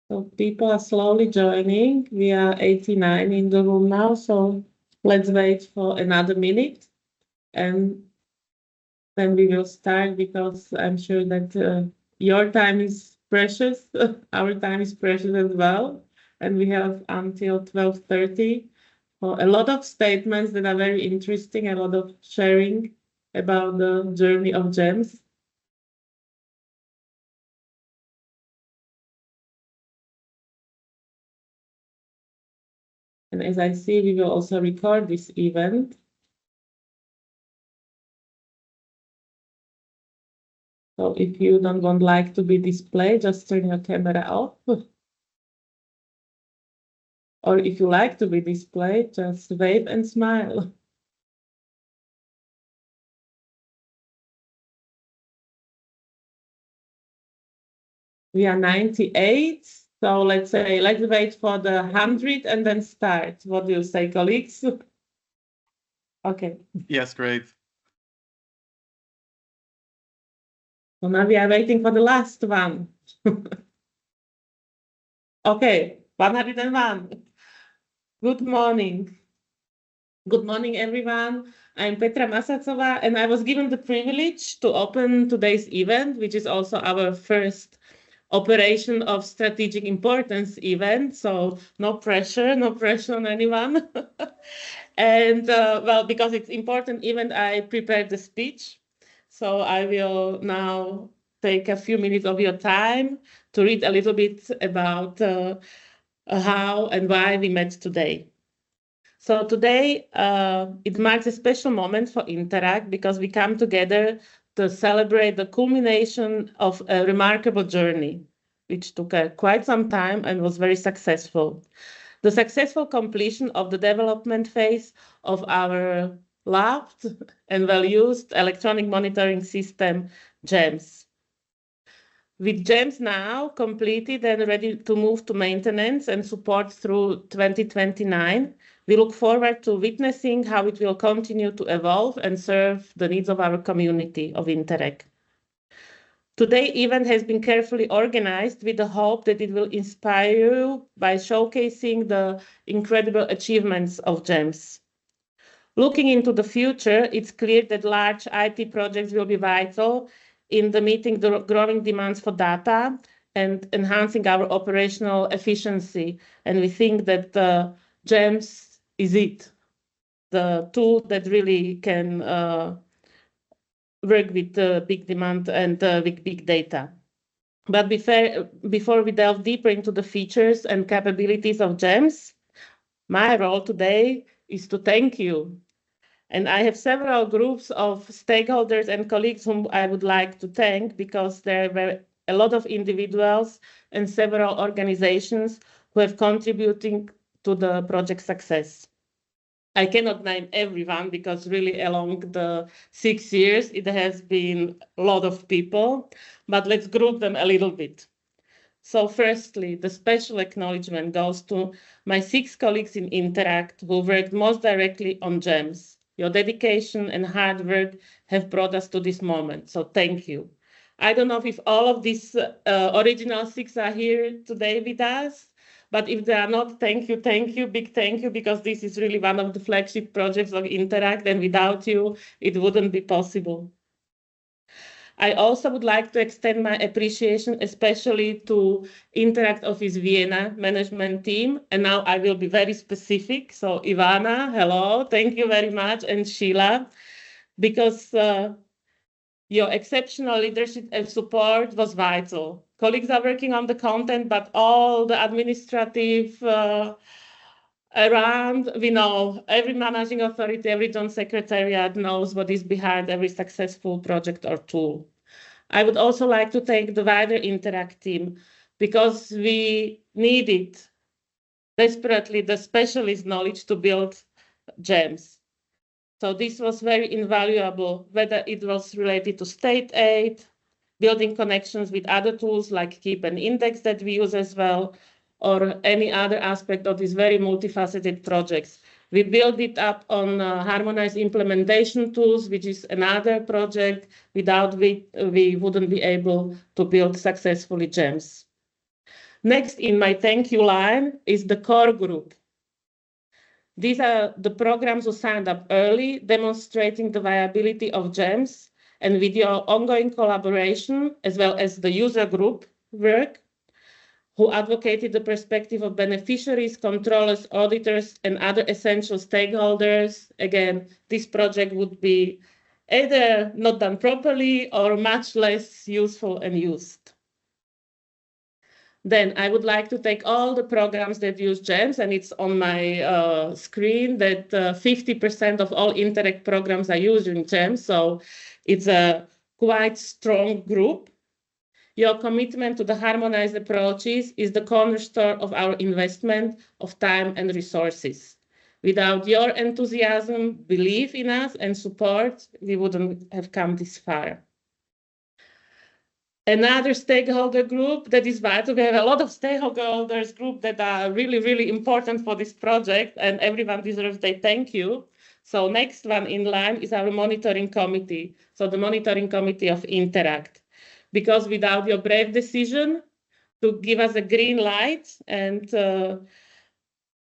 So people are slowly joining. We are 89 in the room now, so let's wait for another minute and then we will start because I'm sure that your time is precious. Our time is precious as well. And we have until 12:30 for a lot of statements that are very interesting, a lot of sharing about the journey of Jems. And as I see, we will also record this event. So if you don't want like to be displayed, just turn your camera off. Or if you like to be displayed, just wave and smile. We are 98. So let's wait for the 100 and then start. What do you say, colleagues? Okay. Yes, great. So now we are waiting for the last one. Okay, 101. Good morning. Good morning, everyone. I'm Petra Masacová, and I was given the privilege to open today's event, which is also our first operation of strategic importance event. So no pressure on anyone. And well, because it's important event, I prepared the speech. So I will now take a few minutes of your time to read a little bit about how and why we met today. So today, it marks a special moment for Interreg because we come together to celebrate the culmination of a remarkable journey, which took quite some time and was very successful. The successful completion of the development phase of our loved and well-used electronic monitoring system, Jems. With Jems now completed and ready to move to maintenance and support through 2029, we look forward to witnessing how it will continue to evolve and serve the needs of our community of Interreg. Today's event has been carefully organized with the hope that it will inspire you by showcasing the incredible achievements of Jems. Looking into the future, it's clear that large IT projects will be vital in meeting the growing demands for data and enhancing our operational efficiency. And we think that Jems is it, the tool that really can work with big demand and with big data. But before we delve deeper into the features and capabilities of Jems, my role today is to thank you. And I have several groups of stakeholders and colleagues whom I would like to thank because there were a lot of individuals and several organizations who have contributed to the project success. I cannot name everyone because really along the 6 years, it has been a lot of people, but let's group them a little bit. So firstly, the special acknowledgement goes to my 6 colleagues in Interact who worked most directly on Jems. Your dedication and hard work have brought us to this moment, so thank you. I don't know if all of these original 6 are here today with us, but if they are not, thank you, big thank you, because this is really one of the flagship projects of Interact, and without you, it wouldn't be possible. I also would like to extend my appreciation, especially to Interact Office Vienna management team. And now I will be very specific. So Ivana, hello, thank you very much. And Sheila, because your exceptional leadership and support was vital. Colleagues are working on the content, but all the administrative around, we know every managing authority, every John Secretariat knows what is behind every successful project or tool. I would also like to thank the wider Interact team because we needed desperately the specialist knowledge to build Jems. So this was very invaluable, whether it was related to state aid, building connections with other tools like Keep and Index that we use as well, or any other aspect of these very multifaceted projects. We build it up on harmonized implementation tools, which is another project without which we wouldn't be able to build successfully Jems. Next in my thank you line is the core group. These are the programs who signed up early, demonstrating the viability of Jems, and with your ongoing collaboration, as well as the user group work, who advocated the perspective of beneficiaries, controllers, auditors, and other essential stakeholders. Again, this project would be either not done properly or much less useful and used. Then I would like to take all the programs that use Jems, and it's on my screen that 50% of all Interreg programs are using Jems, so it's a quite strong group. Your commitment to the harmonized approaches is the cornerstone of our investment of time and resources. Without your enthusiasm, belief in us, and support, we wouldn't have come this far. Another stakeholder group that is vital. We have a lot of stakeholders group that are really, really important for this project, and everyone deserves their thank you. So next one in line is our monitoring committee. So the monitoring committee of Interact. Because without your brave decision to give us a green light and to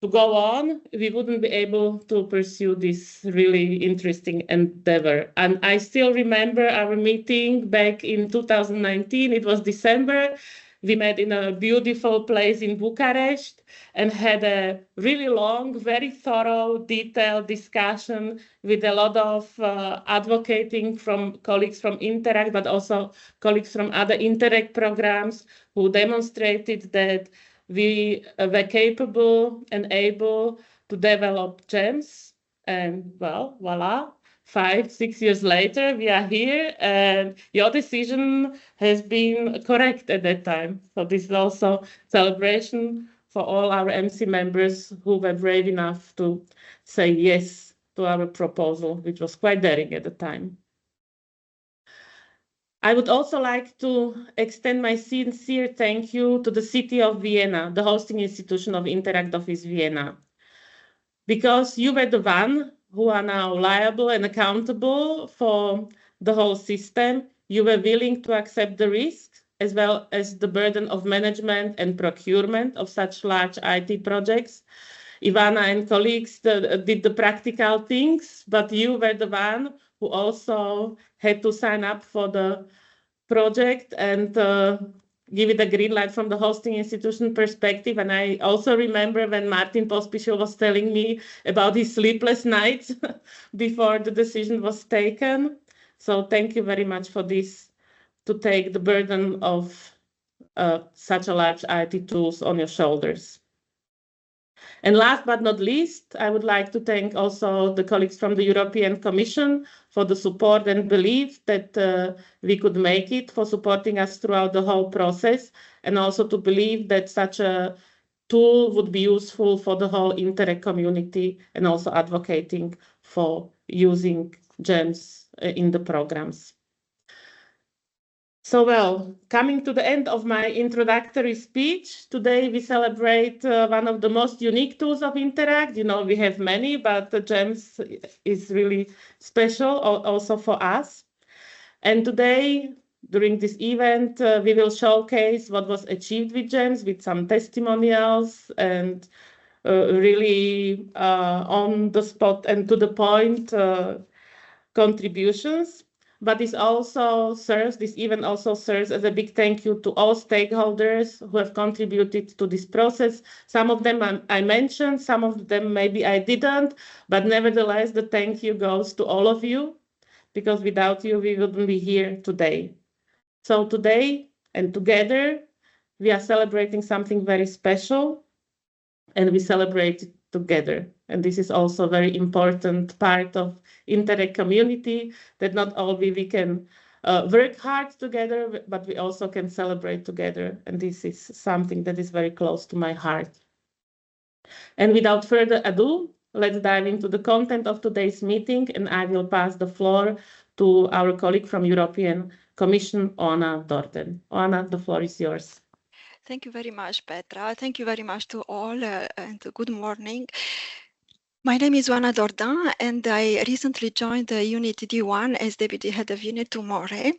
go on, we wouldn't be able to pursue this really interesting endeavor. And I still remember our meeting back in 2019. It was December. We met in a beautiful place in Bucharest and had a really long, very thorough, detailed discussion with a lot of advocating from colleagues from Interreg, but also colleagues from other Interreg programs who demonstrated that we were capable and able to develop Jems. And well, voila, 5-6 years later, we are here, and your decision has been correct at that time. So this is also celebration for all our MC members who were brave enough to say yes to our proposal, which was quite daring at the time. I would also like to extend my sincere thank you to the city of Vienna, the hosting institution of Interact Office Vienna, because you were the one who are now liable and accountable for the whole system. You were willing to accept the risk as well as the burden of management and procurement of such large IT projects. Ivana and colleagues did the practical things, but you were the one who also had to sign up for the project and give it a green light from the hosting institution perspective. And I also remember when Martin Pospišil was telling me about his sleepless nights before the decision was taken. So thank you very much for this, to take the burden of such a large IT tools on your shoulders. And last but not least, I would like to thank also the colleagues from the European Commission for the support and belief that we could make it, for supporting us throughout the whole process, and also to believe that such a tool would be useful for the whole Interreg community, and also advocating for using Jems in the programs. So, well, coming to the end of my introductory speech, today we celebrate one of the most unique tools of Interact. You know, we have many, but Jems is really special also for us. And today, during this event, we will showcase what was achieved with Jems, with some testimonials and really on the spot and to the point contributions. But this event also serves as a big thank you to all stakeholders who have contributed to this process. Some of them I mentioned, some of them maybe I didn't, but nevertheless, the thank you goes to all of you, because without you, we wouldn't be here today. So today and together, we are celebrating something very special, and we celebrate it together. And this is also a very important part of Interreg community, that not only we can work hard together, but we also can celebrate together. And this is something that is very close to my heart. And without further ado, let's dive into the content of today's meeting, and I will pass the floor to our colleague from European Commission, Oana Dorden. Oana, the floor is yours. Thank you very much, Petra. Thank you very much to all, and good morning. My name is Oana Dordan, and I recently joined the Unit D1 as Deputy Head of Unit tomorrow.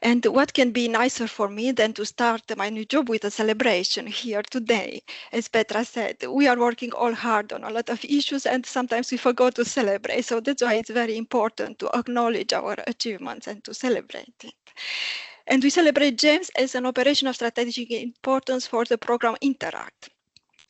And what can be nicer for me than to start my new job with a celebration here today? As Petra said, we are working all hard on a lot of issues, and sometimes we forgot to celebrate. So that's why it's very important to acknowledge our achievements and to celebrate it. And we celebrate Jems as an operation of strategic importance for the program Interact.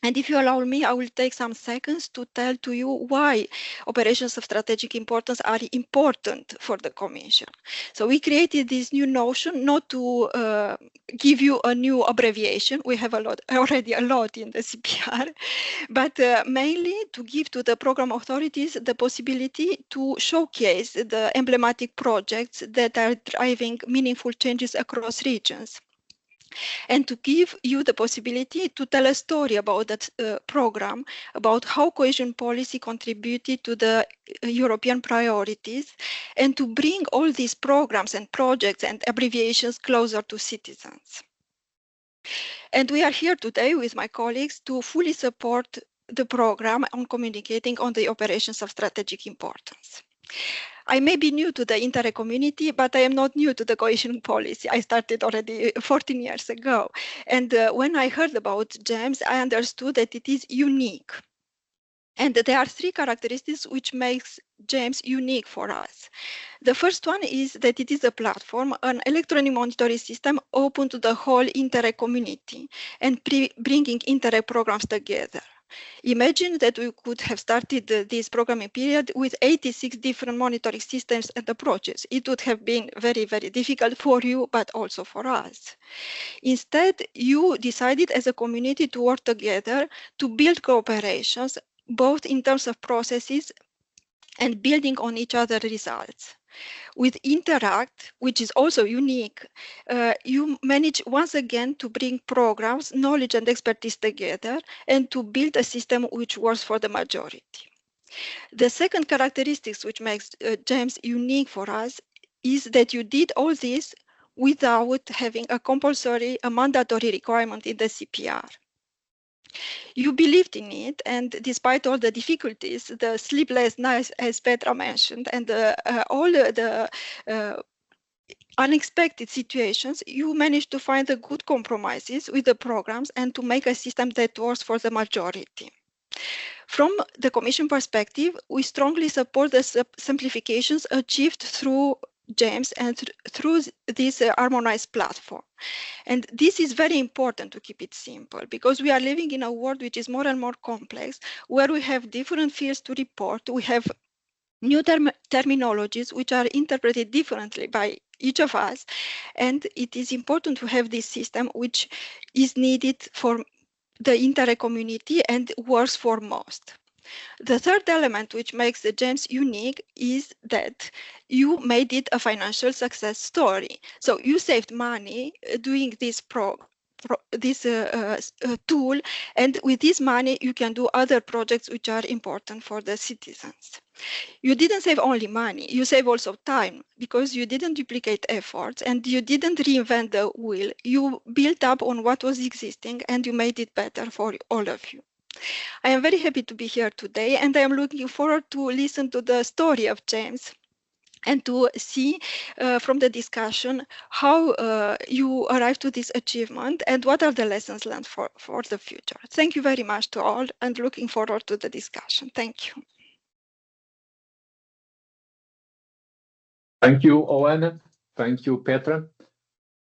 And if you allow me, I will take some seconds to tell to you why operations of strategic importance are important for the Commission. So we created this new notion not to give you a new abbreviation. We have already a lot in the CPR, but mainly to give to the program authorities the possibility to showcase the emblematic projects that are driving meaningful changes across regions, and to give you the possibility to tell a story about that program, about how cohesion policy contributed to the European priorities, and to bring all these programs and projects and abbreviations closer to citizens. And we are here today with my colleagues to fully support the program on communicating on the operations of strategic importance. I may be new to the Interreg community, but I am not new to the cohesion policy. I started already 14 years ago. And when I heard about Jems, I understood that it is unique. And there are three characteristics which makes Jems unique for us. The first one is that it is a platform, an electronic monitoring system open to the whole Interreg community and bringing Interreg programs together. Imagine that we could have started this programming period with 86 different monitoring systems and approaches. It would have been very, very difficult for you, but also for us. Instead, you decided as a community to work together to build cooperations, both in terms of processes and building on each other's results. With Interact, which is also unique, you manage once again to bring programs, knowledge and expertise together and to build a system which works for the majority. The second characteristic which makes Jems unique for us is that you did all this without having a mandatory requirement in the CPR. You believed in it, and despite all the difficulties, the sleepless nights, as Petra mentioned, and all the unexpected situations, you managed to find the good compromises with the programs and to make a system that works for the majority. From the Commission perspective, we strongly support the simplifications achieved through Jems and through this harmonized platform. And this is very important to keep it simple because we are living in a world which is more and more complex, where we have different fields to report. We have new terminologies which are interpreted differently by each of us. And it is important to have this system which is needed for the Interreg community and works for most. The third element which makes the Jems unique is that you made it a financial success story. So you saved money doing this tool, and with this money you can do other projects which are important for the citizens. You didn't save only money, you save also time because you didn't duplicate efforts and you didn't reinvent the wheel. You built up on what was existing and you made it better for all of you. I am very happy to be here today and I am looking forward to listen to the story of Jems and to see from the discussion how you arrived to this achievement and what are the lessons learned for the future. Thank you very much to all and looking forward to the discussion. Thank you. Thank you, Oana. Thank you, Petra.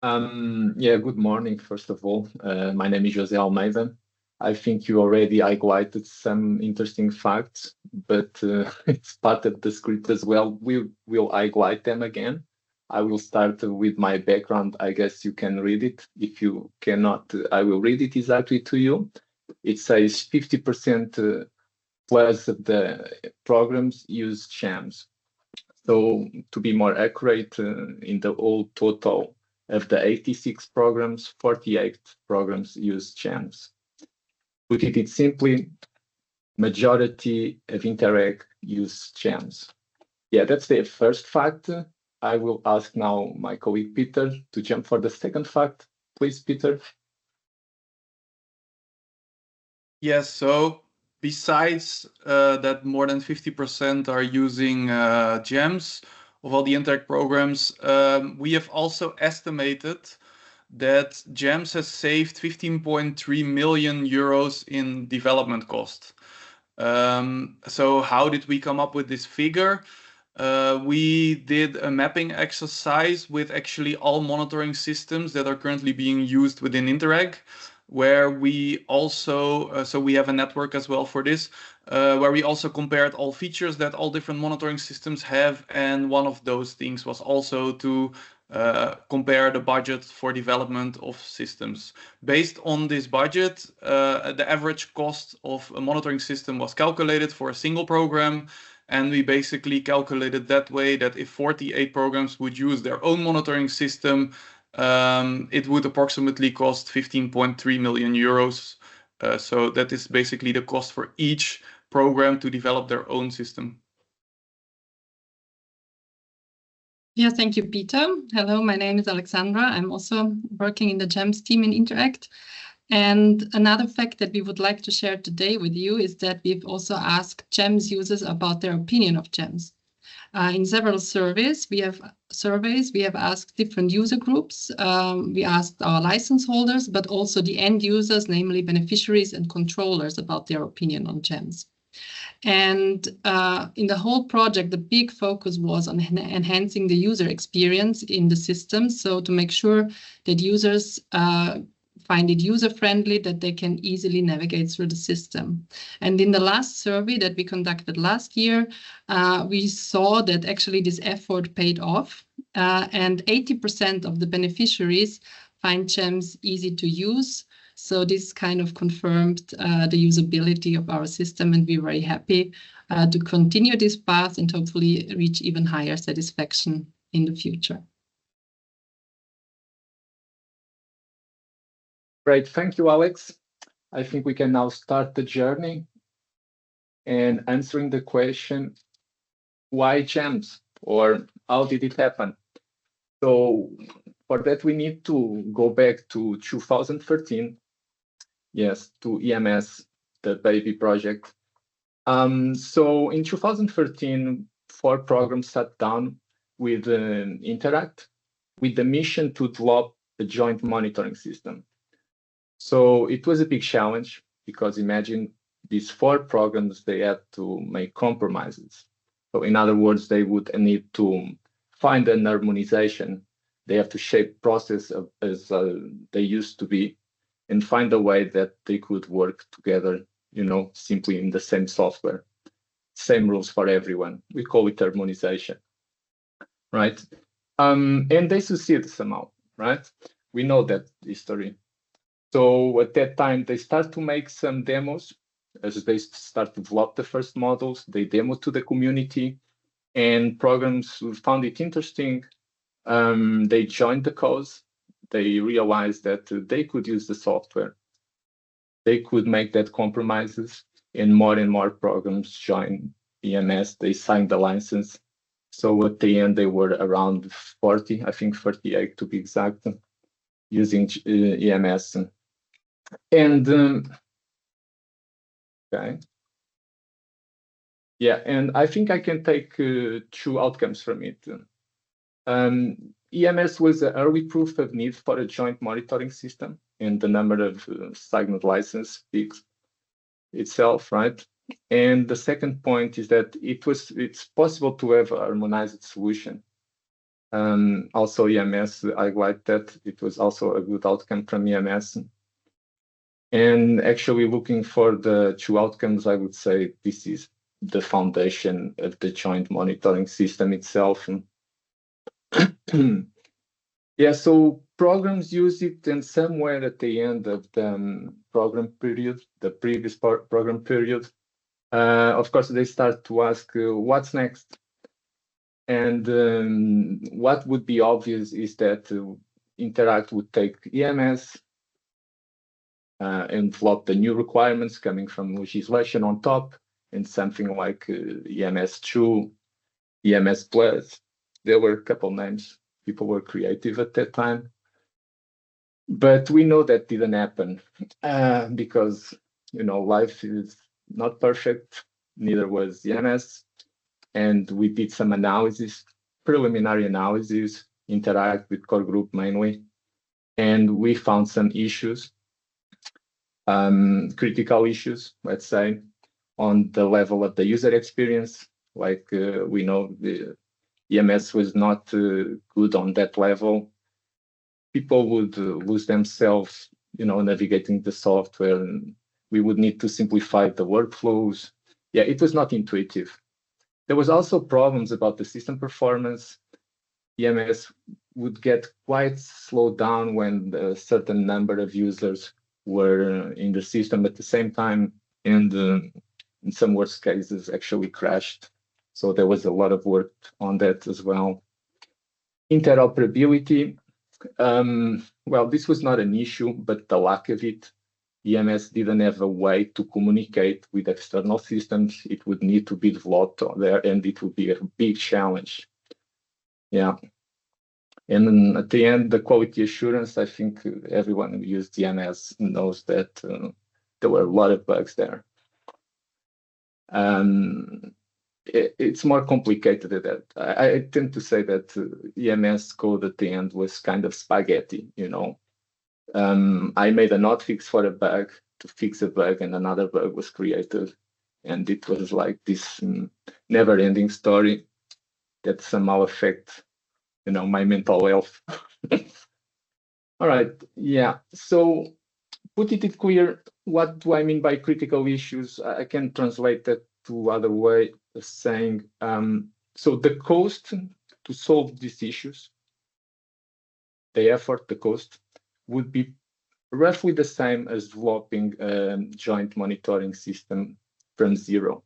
Good morning, first of all. My name is José Almeida. I think you already highlighted some interesting facts, but it's part of the script as well. We will highlight them again. I will start with my background. I guess you can read it. If you cannot, I will read it exactly to you. It says 50% plus of the programs use Jems. So to be more accurate, in the whole total of the 86 programs, 48 programs use Jems. Put it simply, majority of Interreg use Jems. Yeah, that's the first fact. I will ask now my colleague Peter to jump for the second fact. Please, Peter. Yes, so besides that more than 50% are using Jems of all the Interreg programs, we have also estimated that Jems has saved 15.3 million euros in development cost. So how did we come up with this figure? We did a mapping exercise with actually all monitoring systems that are currently being used within Interreg, where we also, so we have a network as well for this, where we also compared all features that all different monitoring systems have. And one of those things was also to compare the budget for development of systems. Based on this budget, the average cost of a monitoring system was calculated for a single program. And we basically calculated that way that if 48 programs would use their own monitoring system, it would approximately cost 15.3 million euros. So that is basically the cost for each program to develop their own system. Yeah, thank you, Peter. Hello, my name is Alexandra. I'm also working in the Jems team in Interreg. And another fact that we would like to share today with you is that we've also asked Jems users about their opinion of Jems. In several surveys, we have asked different user groups. We asked our license holders, but also the end users, namely beneficiaries and controllers, about their opinion on Jems. And in the whole project, the big focus was on enhancing the user experience in the system. So to make sure that users find it user-friendly, that they can easily navigate through the system. And in the last survey that we conducted last year, we saw that actually this effort paid off, and 80% of the beneficiaries find Jems easy to use. So this kind of confirmed the usability of our system, and we're very happy to continue this path and hopefully reach even higher satisfaction in the future. Great, thank you, Alex. I think we can now start the journey and answering the question, why Jems, or how did it happen? So for that, we need to go back to 2013, yes, to EMS, the baby project. So in 2013, 4 programs sat down with Interreg with the mission to develop a joint monitoring system. So it was a big challenge because imagine these 4 programs, they had to make compromises. So in other words, they would need to find an harmonization. They have to shape process as they used to be and find a way that they could work together, you know, simply in the same software, same rules for everyone. We call it harmonization, right? And they succeeded somehow, right? We know that history. So at that time, they start to make some demos. As they start to develop the first models, they demo to the community, and programs who found it interesting, they joined the cause. They realized that they could use the software. They could make that compromises, and more programs joined EMS. They signed the license. So at the end, they were around 40, I think 38 to be exact, using EMS. And okay, yeah, and I think I can take 2 outcomes from it. EMS was an early proof of need for a joint monitoring system, and the number of signed license speaks itself, right? And the second point is that it's possible to have a harmonized solution. Also EMS, I like that it was also a good outcome from EMS. And actually looking for the 2 outcomes, I would say this is the foundation of the joint monitoring system itself. Yeah, so programs use it, and somewhere at the end of the program period, the previous program period, of course, they start to ask, what's next? And what would be obvious is that Interreg would take EMS, and develop the new requirements coming from legislation on top, and something like EMS2, EMS Plus. There were a couple names. People were creative at that time. But we know that didn't happen because, you know, life is not perfect, neither was EMS. And we did some analysis, preliminary analysis, interact with core group mainly. And we found some issues, critical issues, let's say, on the level of the user experience. Like we know the EMS was not good on that level. People would lose themselves, navigating the software. And we would need to simplify the workflows. Yeah, it was not intuitive. There was also problems about the system performance. EMS would get quite slowed down when a certain number of users were in the system at the same time, and in some worst cases actually crashed. So there was a lot of work on that as well. Interoperability, well, this was not an issue, but the lack of it. EMS didn't have a way to communicate with external systems. It would need to be developed there, and it would be a big challenge. Yeah. And then at the end, the quality assurance, I think everyone who used EMS knows that there were a lot of bugs there. It's more complicated than that. I tend to say that EMS code at the end was kind of spaghetti, I made a hotfix for a bug to fix a bug, and another bug was created. And it was like this never-ending story that somehow affects my mental health. All right, yeah. So put it clear, what do I mean by critical issues? I can translate that to other way of saying, so the cost to solve these issues, the effort, the cost, would be roughly the same as developing a joint monitoring system from zero.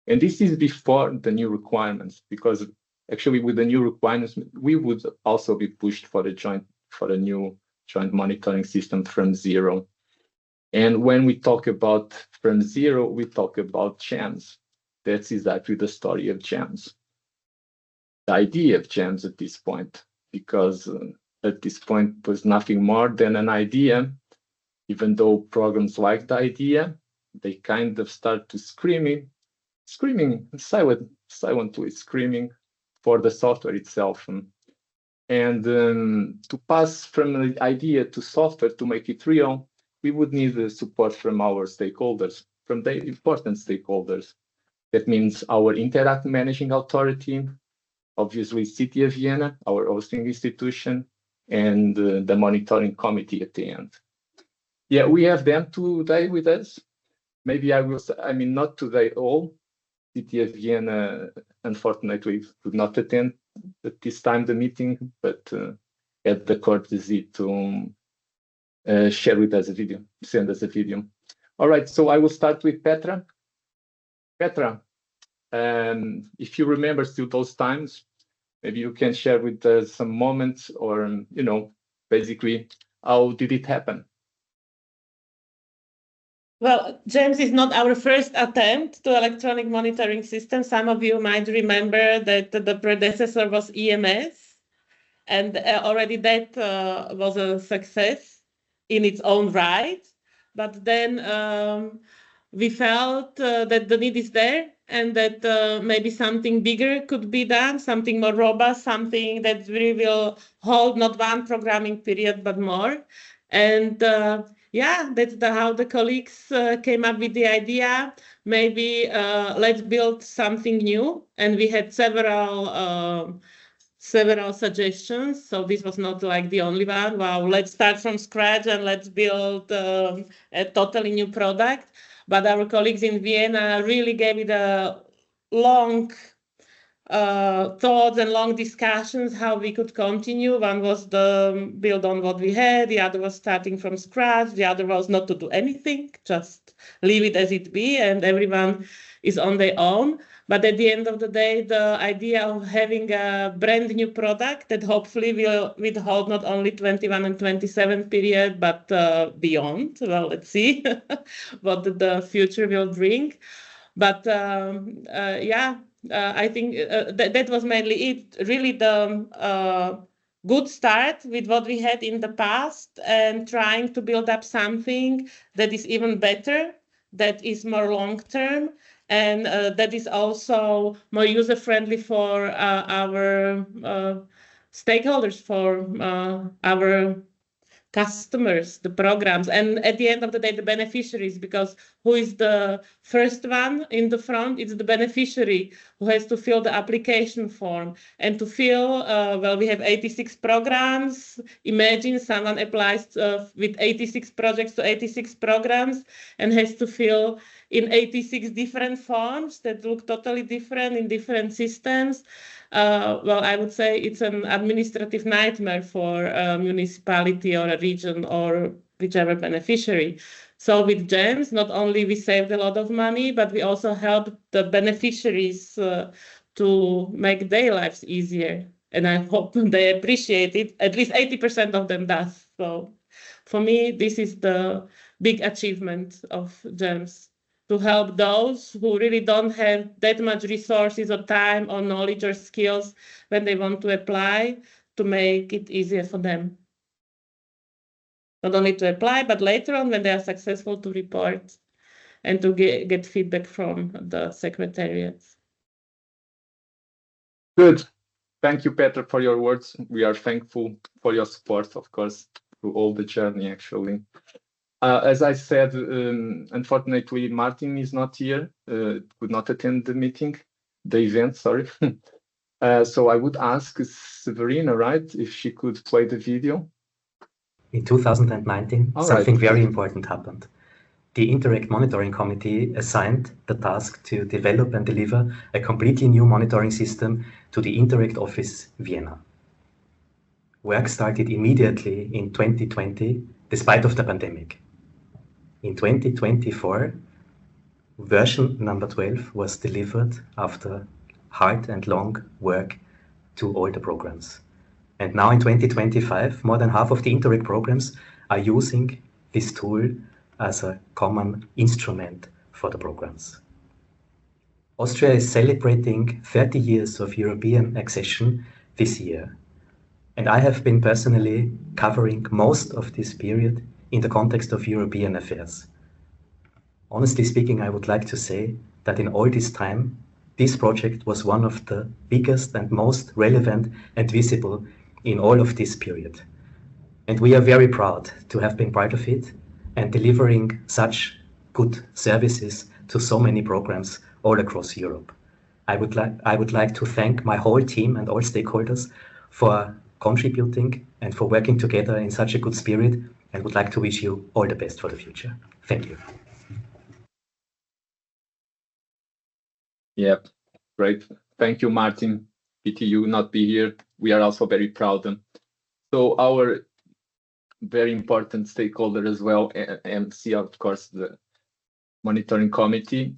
And this is before the new requirements, because actually with the new requirements, we would also be pushed for a new joint monitoring system from zero. And when we talk about from zero, we talk about Jems. That's exactly the story of Jems. The idea of Jems at this point, because at this point was nothing more than an idea. Even though programs like the idea, they kind of start to screaming silently screaming for the software itself. And to pass from the idea to software, to make it real, we would need the support from our stakeholders, from the important stakeholders. That means our Interreg managing authority, obviously City of Vienna, our hosting institution, and the monitoring committee at the end. Yeah, we have them today with us. Maybe not today all. City of Vienna, unfortunately, could not attend at this time the meeting, but had the courtesy to share with us a video, send us a video. All right, so I will start with Petra. Petra, if you remember still those times, maybe you can share with us some moments, or basically how did it happen? Well, Jems is not our first attempt to electronic monitoring system. Some of you might remember that the predecessor was EMS, and already that was a success in its own right. But then we felt that the need is there, and that maybe something bigger could be done, something more robust, something that we will hold not one programming period, but more. And yeah, that's how the colleagues came up with the idea. Maybe let's build something new. And we had several suggestions. So this was not like the only one. Wow, let's start from scratch and let's build a totally new product. But our colleagues in Vienna really gave it a long thoughts and long discussions how we could continue. One was the build on what we had, the other was starting from scratch, the other was not to do anything, just leave it as it be, and everyone is on their own. But at the end of the day, the idea of having a brand new product that hopefully will withhold not only 21 and 27 period, but beyond. Well, let's see what the future will bring. But yeah, I think that was mainly it. Really the good start with what we had in the past and trying to build up something that is even better that is more long-term, and that is also more user-friendly for our stakeholders, for our customers, the programs, and at the end of the day, the beneficiaries, because who is the first one in the front? It's the beneficiary who has to fill the application form. And to fill, well, we have 86 programs. Imagine someone applies with 86 projects to 86 programs and has to fill in 86 different forms that look totally different in different systems. Well, I would say it's an administrative nightmare for a municipality or a region or whichever beneficiary. So with Jems, not only we saved a lot of money, but we also helped the beneficiaries to make their lives easier. And I hope they appreciate it. At least 80% of them does. So for me, this is the big achievement of Jems, to help those who really don't have that much resources or time or knowledge or skills when they want to apply, to make it easier for them. Not only to apply, but later on when they are successful, to report and to get feedback from the secretariats. Good. Thank you, Petra, for your words. We are thankful for your support, of course, through all the journey, actually. As I said, unfortunately, Martin is not here, could not attend the meeting, the event, sorry. So I would ask Severina, right, if she could play the video. In 2019, something very important happened. The Interreg Monitoring Committee assigned the task to develop and deliver a completely new monitoring system to the Interreg office, Vienna. Work started immediately in 2020, despite of the pandemic. In 2024, version number 12 was delivered after hard and long work to all the programs. And now in 2025, more than half of the Interreg programs are using this tool as a common instrument for the programs. Austria is celebrating 30 years of European accession this year. And I have been personally covering most of this period in the context of European affairs. Honestly speaking, I would like to say that in all this time, this project was one of the biggest and most relevant and visible in all of this period. And we are very proud to have been part of it and delivering such good services to so many programs all across Europe. I would like to thank my whole team and all stakeholders for contributing and for working together in such a good spirit, and would like to wish you all the best for the future. Thank you. Yep, great. Thank you, Martin. Pity you not be here. We are also very proud. So our very important stakeholder as well, MC, of course, the monitoring committee,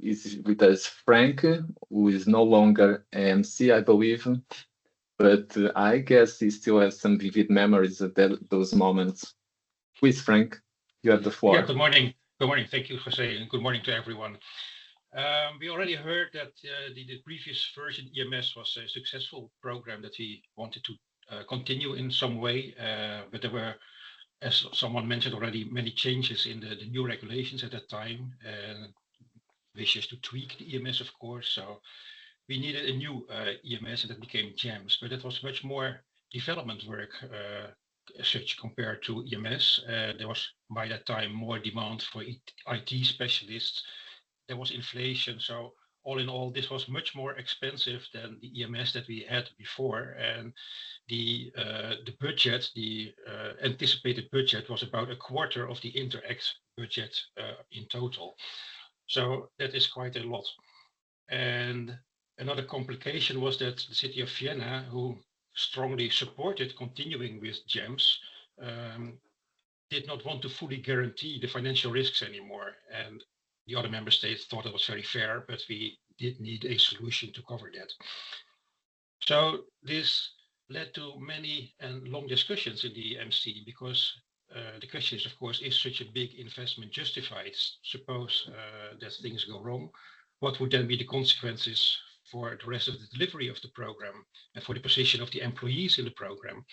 is with us Frank, who is no longer MC, I believe, but I guess he still has some vivid memories of those moments. Please, Frank, you have the floor. Yeah, good morning. Good morning. Thank you, Jose, and good morning to everyone. We already heard that the previous version EMS was a successful program that we wanted to continue in some way, but there were, as someone mentioned already, many changes in the new regulations at that time, and wishes to tweak the EMS, of course. So we needed a new EMS, and that became Jems, but it was much more development work as such compared to EMS. There was by that time more demand for IT specialists. There was inflation, so all in all, this was much more expensive than the EMS that we had before, and the budget, the anticipated budget, was about a quarter of the Interreg budget in total. So that is quite a lot. And another complication was that the city of Vienna, who strongly supported continuing with Jems, did not want to fully guarantee the financial risks anymore. And the other member states thought it was very fair, but we did need a solution to cover that. So this led to many and long discussions in the MC, because the question is, of course, is such a big investment justified? Suppose that things go wrong, what would then be the consequences for the rest of the delivery of the program and for the position of the employees in the program?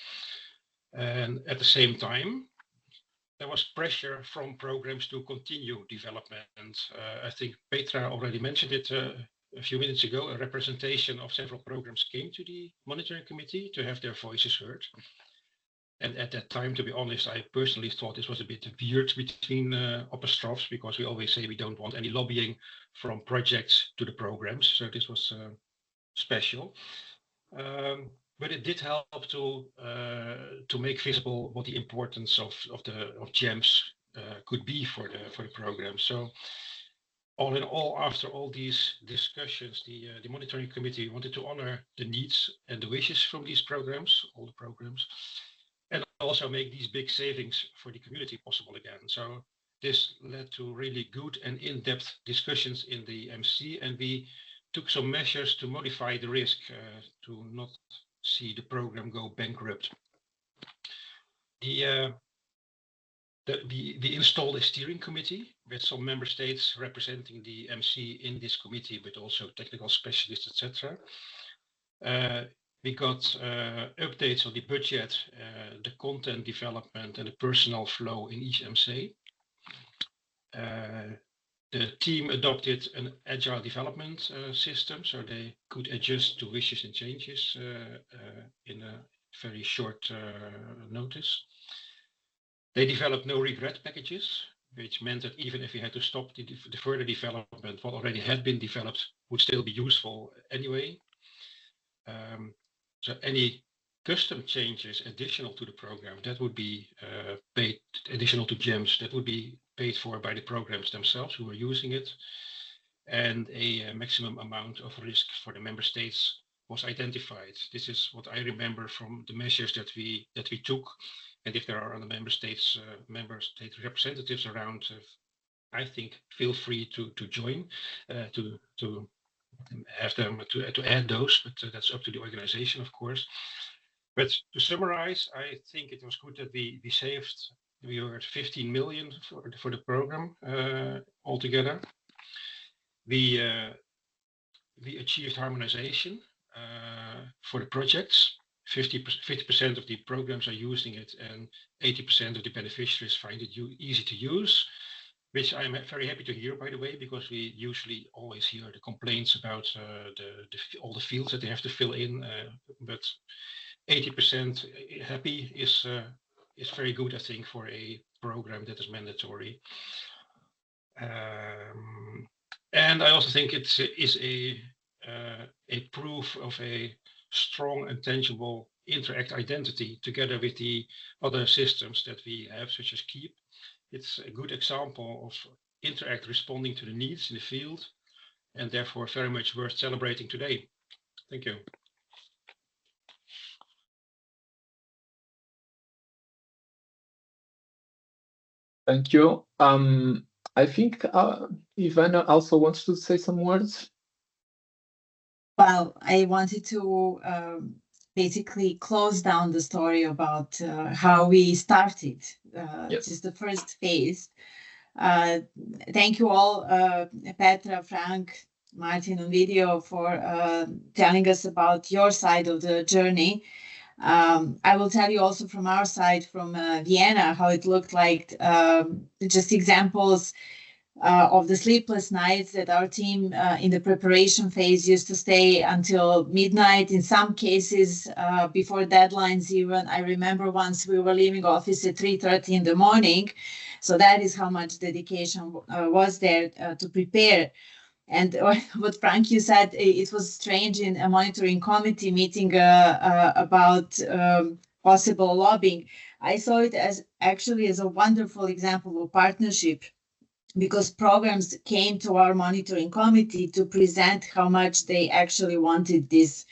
And at the same time, there was pressure from programs to continue development. I think Petra already mentioned it a few minutes ago. A representation of several programs came to the monitoring committee to have their voices heard. And at that time, to be honest, I personally thought this was a bit weird between apostrophes, because we always say we don't want any lobbying from projects to the programs. So this was special. But it did help to make visible what the importance of GEMS could be for the program. So all in all, after all these discussions, the monitoring committee wanted to honor the needs and the wishes from these programs, all the programs, and also make these big savings for the community possible again. So this led to really good and in-depth discussions in the MC, and we took some measures to modify the risk to not see the program go bankrupt. The installed a steering committee with some member states representing the MC in this committee, but also technical specialists, etc. We got updates on the budget, the content development, and the personnel flow in each MC. The team adopted an agile development system, so they could adjust to wishes and changes in a very short notice. They developed no regret packages, which meant that even if we had to stop the further development, what already had been developed would still be useful anyway. So any custom changes additional to the program, that would be paid, additional to GEMS, that would be paid for by the programs themselves who are using it. And a maximum amount of risk for the member states was identified. This is what I remember from the measures that we took. And if there are other member state representatives around, I think feel free to join, to have them to add those, but that's up to the organization, of course. But to summarize, I think it was good that we were at 15 million for the program altogether. We achieved harmonization for the projects. 50% of the programs are using it, and 80% of the beneficiaries find it easy to use, which I'm very happy to hear, by the way, because we usually always hear the complaints about all the fields that they have to fill in, but 80% happy is very good, I think, for a program that is mandatory. And I also think it is a proof of a strong and tangible Interreg identity together with the other systems that we have, such as Keep. It's a good example of Interreg responding to the needs in the field, and therefore very much worth celebrating today. Thank you. Thank you. I think Ivana also wants to say some words. Well, I wanted to basically close down the story about how we started. Yes. Just the first phase. Thank you all, Petra, Frank, Martin, and Video, for telling us about your side of the journey. I will tell you also from our side, from Vienna, how it looked like, just examples of the sleepless nights that our team in the preparation phase used to stay until midnight, in some cases before deadlines even. I remember once we were leaving office at 3:30 in the morning. So that is how much dedication was there to prepare. And what Frank, you said, it was strange in a monitoring committee meeting about possible lobbying. I saw it as actually as a wonderful example of partnership, because programs came to our monitoring committee to present how much they actually wanted this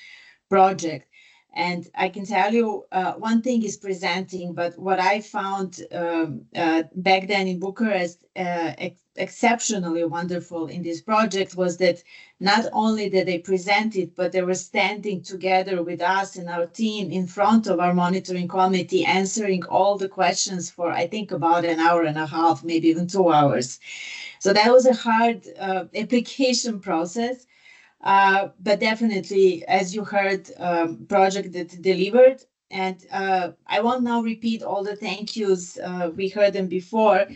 project. And I can tell you, one thing is presenting, but what I found back then in Bucharest exceptionally wonderful in this project was that not only did they present it, but they were standing together with us and our team in front of our monitoring committee, answering all the questions for, I think, about an hour and a half, maybe even 2 hours. So that was a hard application process. But definitely, as you heard, project that delivered. And I won't now repeat all the thank yous. We heard them before.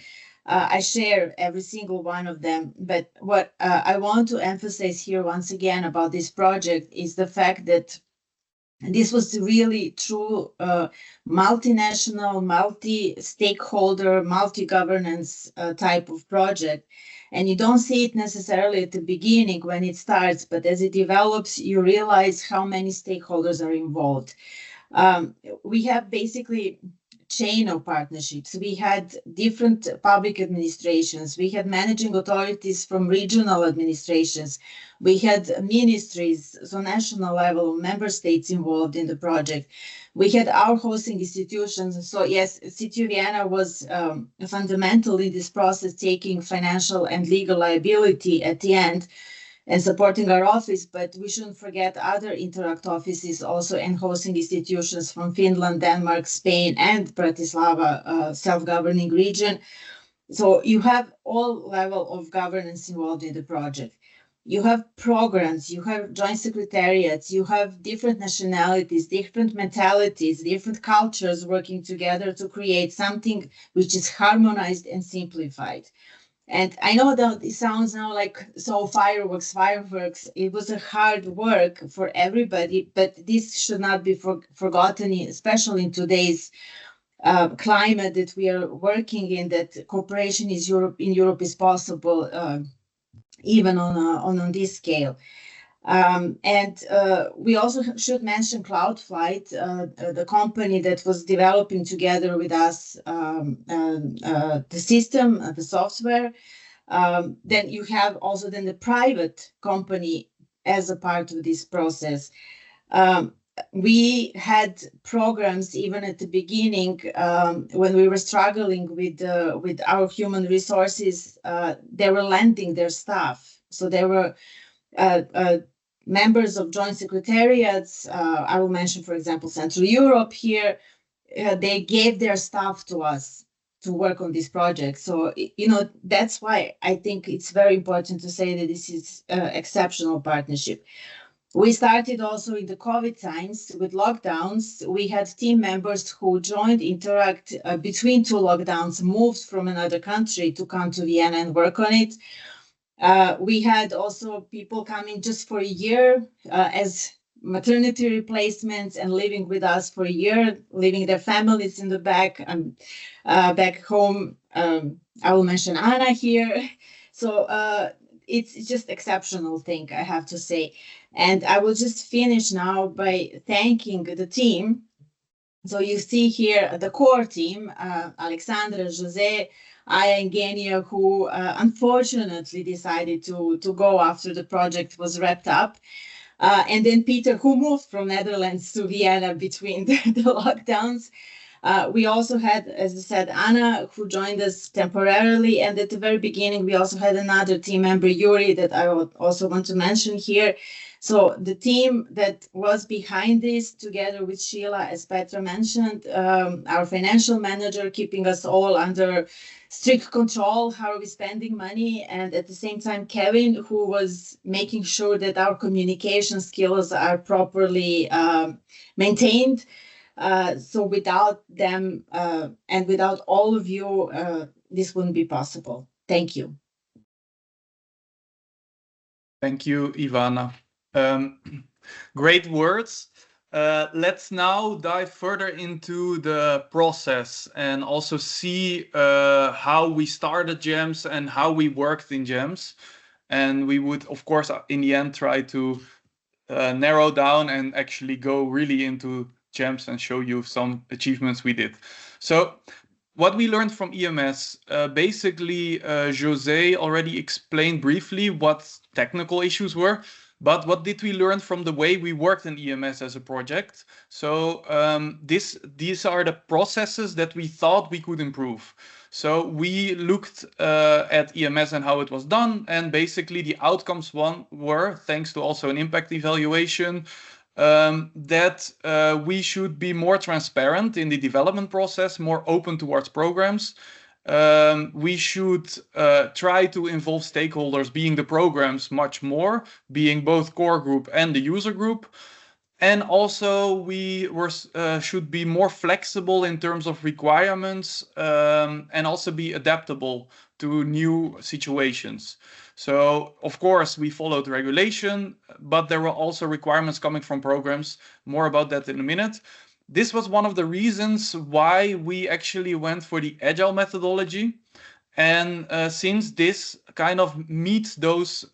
I share every single one of them. But what I want to emphasize here once again about this project is the fact that this was really true multinational, multi-stakeholder, multi-governance type of project. And you don't see it necessarily at the beginning when it starts, but as it develops, you realize how many stakeholders are involved. We have basically chain of partnerships. We had different public administrations. We had managing authorities from regional administrations. We had ministries, so national level, member states involved in the project. We had our hosting institutions. So yes, City of Vienna was fundamental in this process, taking financial and legal liability at the end and supporting our office, but we shouldn't forget other Interact offices also and hosting institutions from Finland, Denmark, Spain, and Bratislava self-governing region. So you have all level of governance involved in the project. You have programs, you have joint secretariats, you have different nationalities, different mentalities, different cultures working together to create something which is harmonized and simplified. And I know that it sounds now like so fireworks. It was a hard work for everybody, but this should not be forgotten, especially in today's climate that we are working in, that cooperation in Europe is possible, even on this scale. And we also should mention Cloudflight, the company that was developing together with us the system, the software. Then you have also then the private company as a part of this process. We had programs even at the beginning when we were struggling with our human resources. They were lending their staff, so they were members of joint secretariats. I will mention, for example, Central Europe here. They gave their staff to us to work on this project. So, that's why I think it's very important to say that this is exceptional partnership. We started also in the COVID times with lockdowns. We had team members who joined Interact between two lockdowns, moved from another country to come to Vienna and work on it. We had also people coming just for a year as maternity replacements and living with us for a year, leaving their families in the back home. I will mention Anna here. So it's just exceptional thing, I have to say. And I will just finish now by thanking the team. So you see here the core team, Alexandra, Jose, Aya and Genia, who unfortunately decided to go after the project was wrapped up. And then Peter, who moved from Netherlands to Vienna between the lockdowns. We also had, as I said, Anna, who joined us temporarily. And at the very beginning, we also had another team member, Yuri, that I would also want to mention here. So the team that was behind this, together with Sheila, as Petra mentioned, our financial manager, keeping us all under strict control, how are we spending money, and at the same time, Kevin, who was making sure that our communication skills are properly maintained. So without them and without all of you, this wouldn't be possible. Thank you. Thank you, Ivana. Great words. Let's now dive further into the process and also see how we started Jems and how we worked in Jems. And we would, of course, in the end, try to narrow down and actually go really into Jems and show you some achievements we did. So what we learned from EMS, basically, Jose already explained briefly what technical issues were. But what did we learn from the way we worked in EMS as a project? So these are the processes that we thought we could improve. So we looked at EMS and how it was done. And basically the outcomes were, thanks to also an impact evaluation, that we should be more transparent in the development process, more open towards programs. We should try to involve stakeholders, being the programs, much more, being both core group and the user group. And also we should be more flexible in terms of requirements, and also be adaptable to new situations. So of course we followed regulation, but there were also requirements coming from programs. More about that in a minute. This was one of the reasons why we actually went for the agile methodology. And since this kind of meets those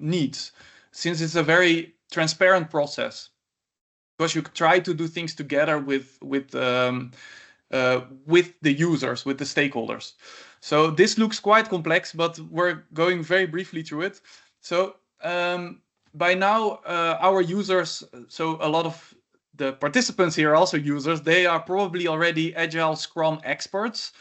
needs, since it's a very transparent process, because you try to do things together with the users, with the stakeholders. So this looks quite complex, but we're going very briefly through it. So by now, our users, so a lot of the participants here are also users, they are probably already Agile Scrum experts.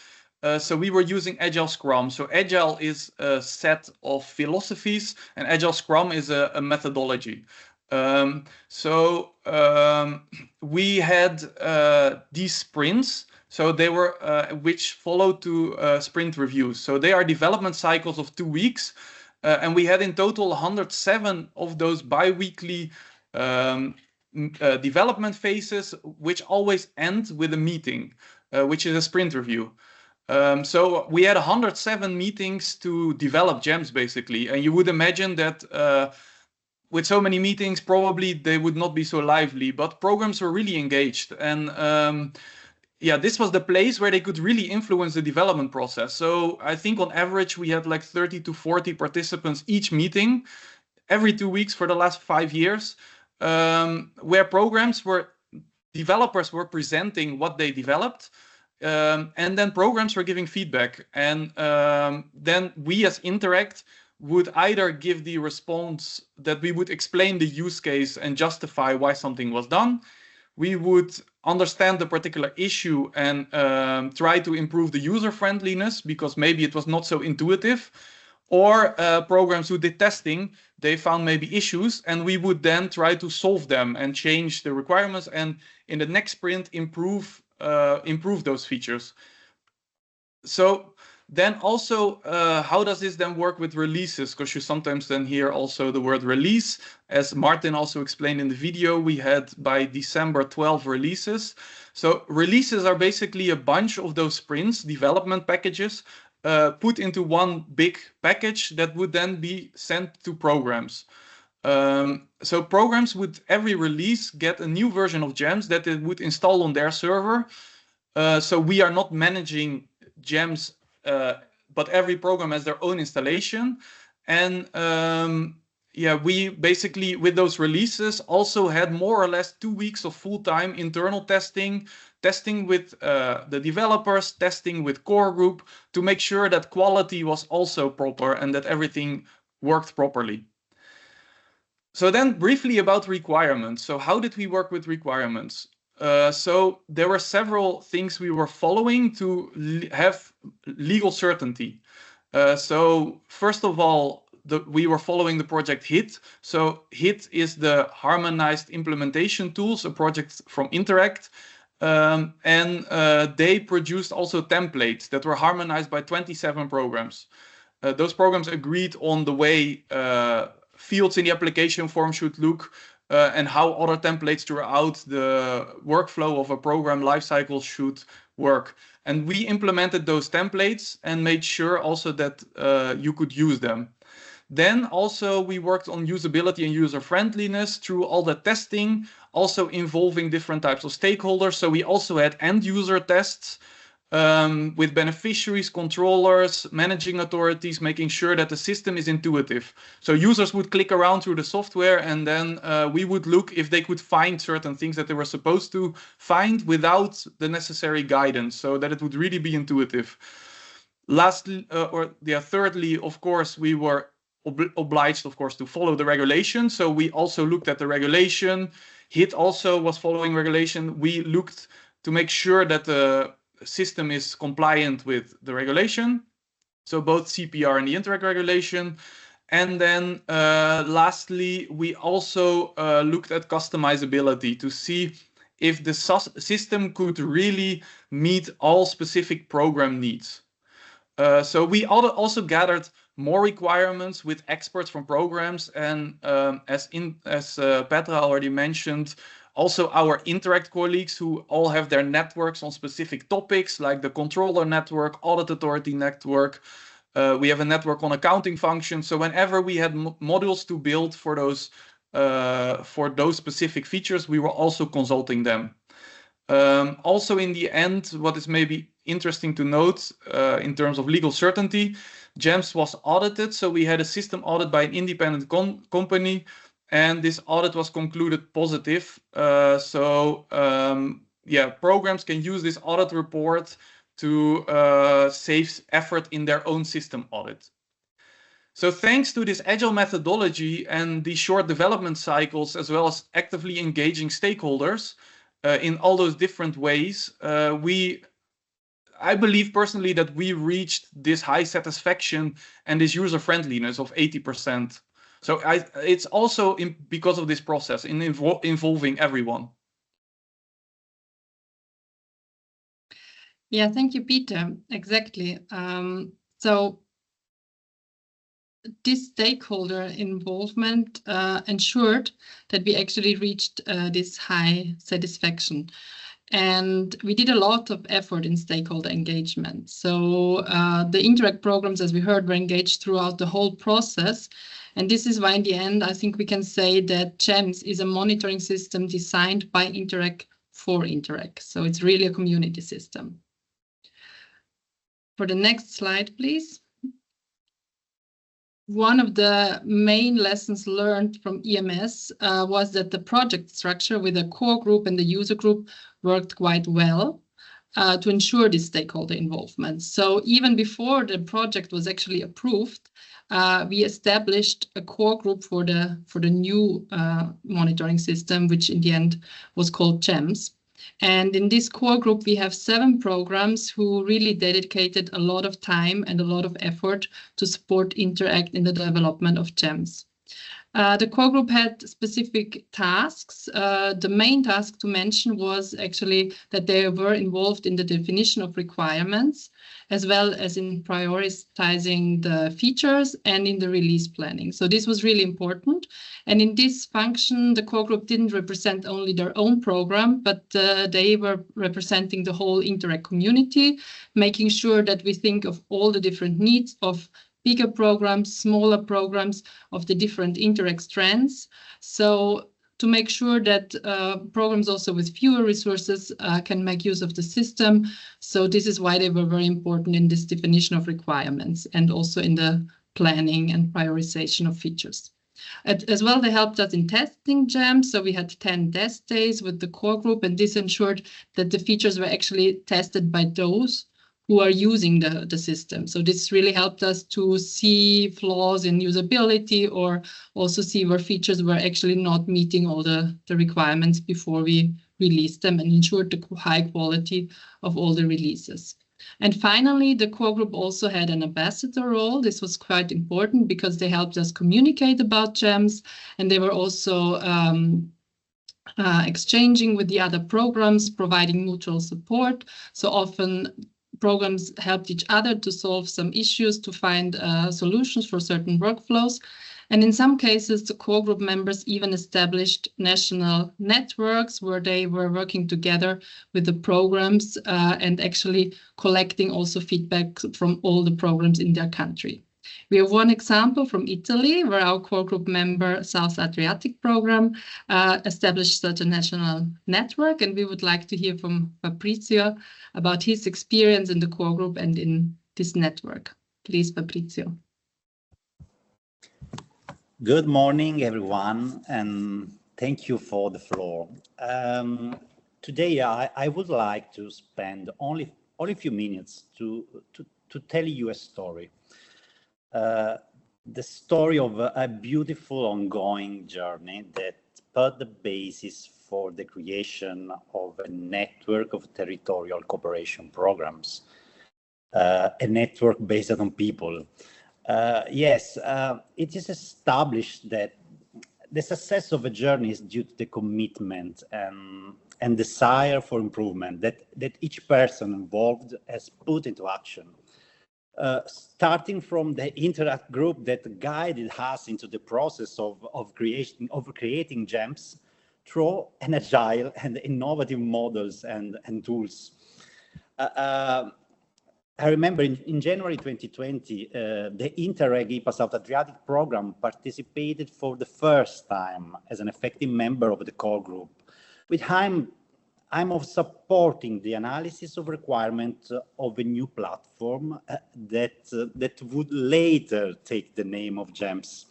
So we were using Agile Scrum. So Agile is a set of philosophies, and Agile Scrum is a methodology. We had these sprints, so they were which followed to sprint reviews. So they are development cycles of 2 weeks, and we had in total 107 of those bi-weekly development phases, which always end with a meeting, which is a sprint review. So we had 107 meetings to develop Jems, basically, and you would imagine that with so many meetings, probably they would not be so lively, but programs were really engaged. And yeah, this was the place where they could really influence the development process. So I think on average, we had like 30 to 40 participants each meeting every 2 weeks for the last 5 years, where developers were presenting what they developed. And then programs were giving feedback. And then we as Interreg would either give the response that we would explain the use case and justify why something was done. We would understand the particular issue and try to improve the user friendliness, because maybe it was not so intuitive. Or programs who did testing, they found maybe issues, and we would then try to solve them and change the requirements, and in the next sprint improve those features. So then also, how does this then work with releases? Because you sometimes then hear also the word release. As Martin also explained in the video, we had by December 12 releases. So releases are basically a bunch of those sprints, development packages, put into one big package that would then be sent to programs. So programs would every release get a new version of Jems that it would install on their server. So we are not managing Jems, but every program has their own installation. And yeah, we basically, with those releases, also had more or less 2 weeks of full-time internal testing with the developers, testing with core group, to make sure that quality was also proper and that everything worked properly. So then briefly about requirements. So how did we work with requirements? So there were several things we were following to have legal certainty. So first of all, we were following the project HIT. So HIT is the Harmonized Implementation Tools, a project from Interreg. And they produced also templates that were harmonized by 27 programs. Those programs agreed on the way fields in the application form should look, and how other templates throughout the workflow of a program lifecycle should work. And we implemented those templates and made sure also that you could use them. Then also we worked on usability and user friendliness through all the testing, also involving different types of stakeholders. So we also had end user tests with beneficiaries, controllers, managing authorities, making sure that the system is intuitive. So users would click around through the software, and then we would look if they could find certain things that they were supposed to find without the necessary guidance, so that it would really be intuitive. Lastly, thirdly, of course, we were obliged, of course, to follow the regulation. So we also looked at the regulation. HIT also was following regulation. We looked to make sure that the system is compliant with the regulation. So both CPR and the Interreg regulation. And then lastly, we also looked at customizability to see if the system could really meet all specific program needs. So we also gathered more requirements with experts from programs, and as Petra already mentioned, also our Interreg colleagues who all have their networks on specific topics like the controller network, audit authority network. We have a network on accounting functions. So whenever we had modules to build for those specific features, we were also consulting them. Also in the end, what is maybe interesting to note in terms of legal certainty, Jems was audited. So we had a system audit by an independent company, and this audit was concluded positive. Programs can use this audit report to save effort in their own system audit. So thanks to this agile methodology and the short development cycles, as well as actively engaging stakeholders in all those different ways, I believe personally that we reached this high satisfaction and this user friendliness of 80%. So it's also because of this process in involving everyone. Yeah, thank you, Peter. Exactly. So this stakeholder involvement ensured that we actually reached this high satisfaction. And we did a lot of effort in stakeholder engagement. So the Interreg programs, as we heard, were engaged throughout the whole process. And this is why in the end, I think we can say that Jems is a monitoring system designed by Interreg for Interreg. So it's really a community system. For the next slide, please. One of the main lessons learned from EMS was that the project structure with a core group and the user group worked quite well to ensure this stakeholder involvement. So even before the project was actually approved, we established a core group for the new monitoring system, which in the end was called Jems. And in this core group, we have 7 programs who really dedicated a lot of time and a lot of effort to support Interreg in the development of Jems. The core group had specific tasks. The main task to mention was actually that they were involved in the definition of requirements, as well as in prioritizing the features and in the release planning. So this was really important. And in this function, the core group didn't represent only their own program, but they were representing the whole Interreg community, making sure that we think of all the different needs of bigger programs, smaller programs, of the different Interreg strands. So to make sure that programs also with fewer resources can make use of the system. So this is why they were very important in this definition of requirements and also in the planning and prioritization of features. As well, they helped us in testing Jems. So we had 10 test days with the core group, and this ensured that the features were actually tested by those who are using the system. So this really helped us to see flaws in usability, or also see where features were actually not meeting all the requirements before we released them, and ensured the high quality of all the releases. And finally, the core group also had an ambassador role. This was quite important because they helped us communicate about Jems, and they were also exchanging with the other programs, providing mutual support. So often programs helped each other to solve some issues, to find solutions for certain workflows. And in some cases, the core group members even established national networks where they were working together with the programs and actually collecting also feedback from all the programs in their country. We have one example from Italy, where our core group member, South Adriatic program, established such a national network. And we would like to hear from Fabrizio about his experience in the core group and in this network. Please, Fabrizio. Good morning, everyone, and thank you for the floor. Today, I would like to spend only a few minutes to tell you a story. The story of a beautiful ongoing journey that put the basis for the creation of a network of territorial cooperation programs, a network based on people. Yes, it is established that the success of a journey is due to the commitment and desire for improvement that each person involved has put into action. starting from the Interreg group that guided us into the process of creating GEMS through an agile and innovative models and tools. I remember in January 2020, the Interreg IPA South Adriatic program participated for the first time as an effective member of the core group, with I'm of supporting the analysis of requirements of a new platform that would later take the name of GEMS.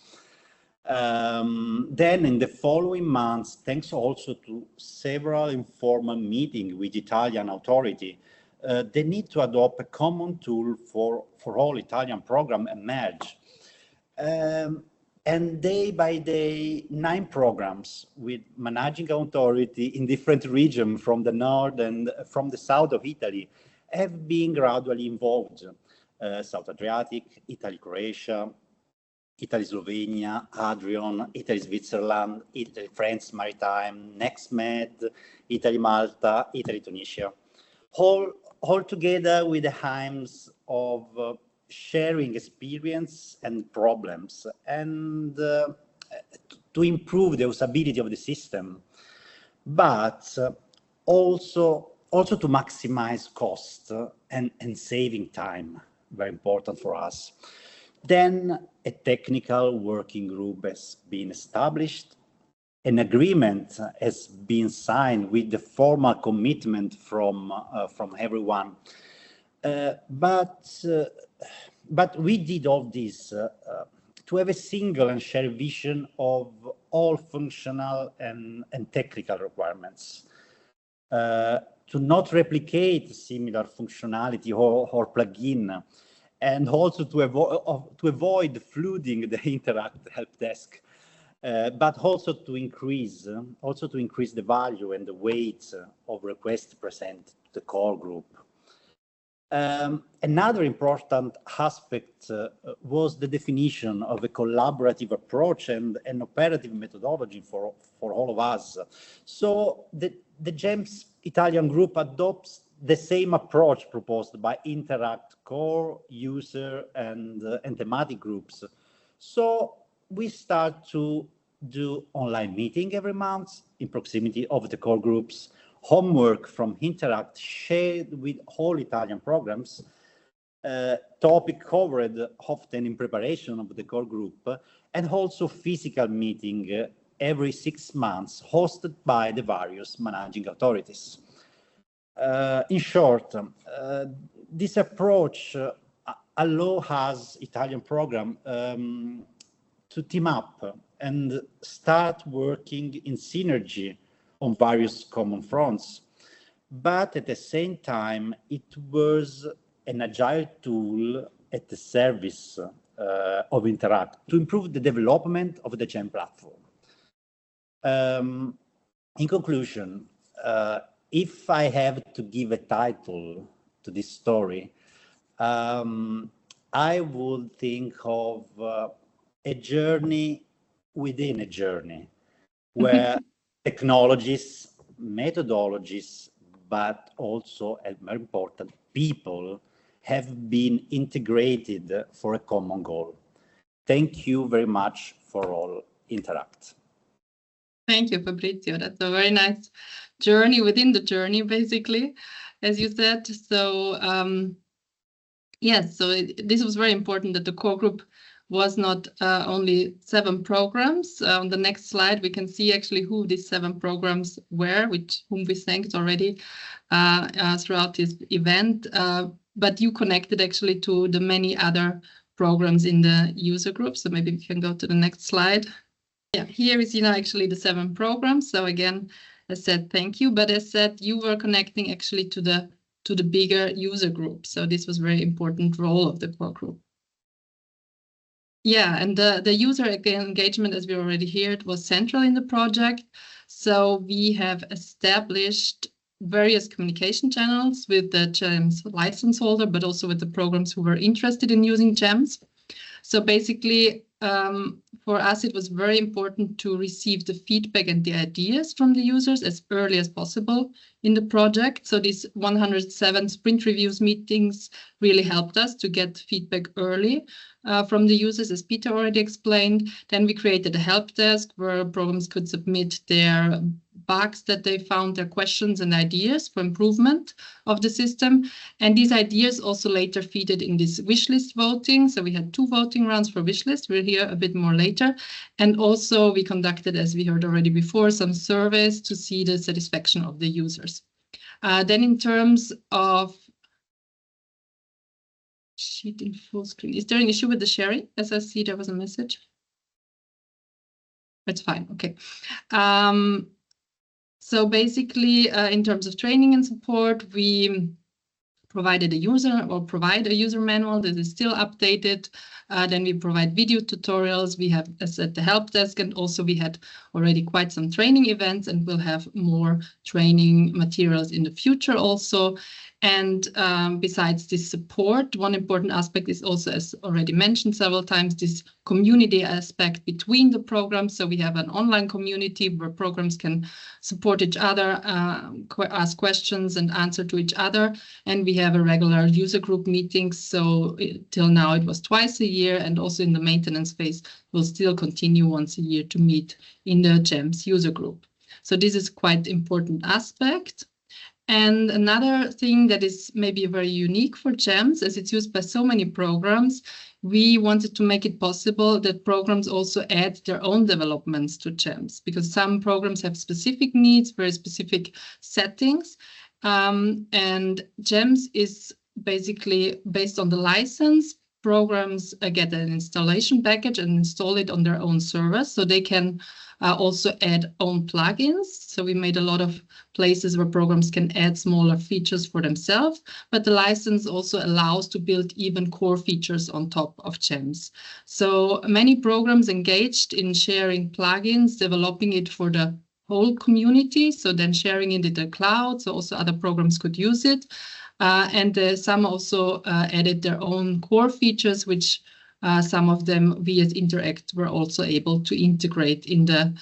Then in the following months, thanks also to several informal meetings with Italian authority, the need to adopt a common tool for all Italian programs emerged. And day by day, 9 programs with managing authority in different regions from the north and from the south of Italy have been gradually involved. South Adriatic, Italy, Croatia, Italy, Slovenia, Adrian, Italy, Switzerland, Italy, France, Maritime, NextMed, Italy, Malta, Italy, Tunisia. All together with the aims of sharing experience and problems and to improve the usability of the system, but also to maximize cost and saving time, very important for us. Then a technical working group has been established. An agreement has been signed with the formal commitment from everyone. But we did all this to have a single and shared vision of all functional and technical requirements, to not replicate similar functionality or plugin, and also to avoid flooding the Interact help desk, but also to increase the value and the weight of requests present to the core group. Another important aspect was the definition of a collaborative approach and an operative methodology for all of us. So the GEMS Italian group adopts the same approach proposed by Interact core, user, and thematic groups. So we start to do online meeting every month in proximity of the core groups, homework from Interact shared with all Italian programs, topic covered often in preparation of the core group, and also physical meeting every 6 months hosted by the various managing authorities. In short, this approach allows us, Italian program, to team up and start working in synergy on various common fronts. But at the same time, it was an agile tool at the service of Interact to improve the development of the GEM platform. In conclusion, if I have to give a title to this story, I would think of a journey within a journey, where technologies, methodologies, but also, and more important, people have been integrated for a common goal. Thank you very much for all Interact. Thank you, Fabrizio. That's a very nice journey within the journey, basically, as you said. So, yes, so this was very important that the core group was not only 7 programs. On the next slide, we can see actually who these 7 programs were, whom we thanked already throughout this event. But you connected actually to the many other programs in the user group. So maybe we can go to the next slide. Yeah, here is actually the 7 programs. So again, as said, thank you. But as said, you were connecting actually to the bigger user group. So this was a very important role of the core group. Yeah, and the user engagement, as we already heard, was central in the project. So we have established various communication channels with the GEMS license holder, but also with the programs who were interested in using GEMS. So basically, for us, it was very important to receive the feedback and the ideas from the users as early as possible in the project. So these 107 sprint reviews meetings really helped us to get feedback early from the users, as Peter already explained. Then we created a help desk where programs could submit their bugs that they found, their questions and ideas for improvement of the system. And these ideas also later feeded in this wishlist voting. So we had 2 voting rounds for wishlist. We'll hear a bit more later. And also we conducted, as we heard already before, some surveys to see the satisfaction of the users. Then in terms of sheet in full screen, is there an issue with the sharing? As I see, there was a message. It's fine. Okay. So basically, in terms of training and support, we provided a user or provide a user manual that is still updated. Then we provide video tutorials. We have, as at the help desk, and also we had already quite some training events, and we'll have more training materials in the future also. And besides this support, one important aspect is also, as already mentioned several times, this community aspect between the programs. So we have an online community where programs can support each other, ask questions and answer to each other. And we have a regular user group meetings. So till now it was twice a year, and also in the maintenance phase, we'll still continue once a year to meet in the Jems user group. So this is quite important aspect. And another thing that is maybe very unique for Jems, as it's used by so many programs, we wanted to make it possible that programs also add their own developments to Jems, because some programs have specific needs, very specific settings. And Jems is basically based on the license. Programs get an installation package and install it on their own servers, so they can also add own plugins. So we made a lot of places where programs can add smaller features for themselves, but the license also allows to build even core features on top of Jems. So many programs engaged in sharing plugins, developing it for the whole community, so then sharing it in the cloud, so also other programs could use it. And some also added their own core features, which some of them we as Interreg were also able to integrate in the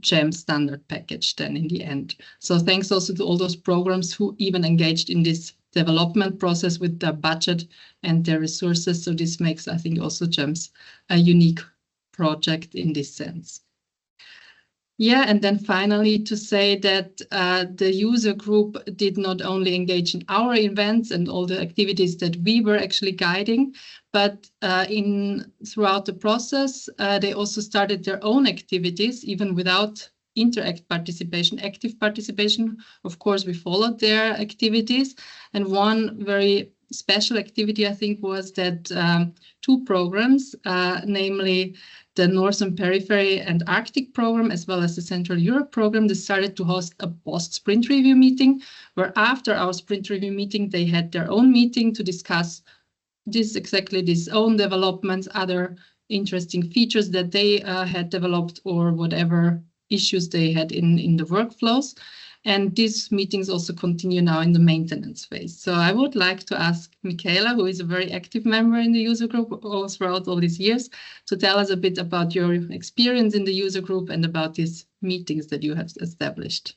Jems standard package then in the end. So thanks also to all those programs who even engaged in this development process with their budget and their resources. So this makes, I think, also Jems a unique project in this sense. Yeah, and then finally to say that the user group did not only engage in our events and all the activities that we were actually guiding, but throughout the process, they also started their own activities, even without Interreg participation, active participation. Of course, we followed their activities. And one very special activity, I think, was that 2 programs, namely the Northern Periphery and Arctic program, as well as the Central Europe program, decided to host a post-sprint review meeting, where after our sprint review meeting, they had their own meeting to discuss these own developments, other interesting features that they had developed, or whatever issues they had in the workflows. And these meetings also continue now in the maintenance phase. So I would like to ask Michaela, who is a very active member in the user group throughout all these years, to tell us a bit about your experience in the user group and about these meetings that you have established.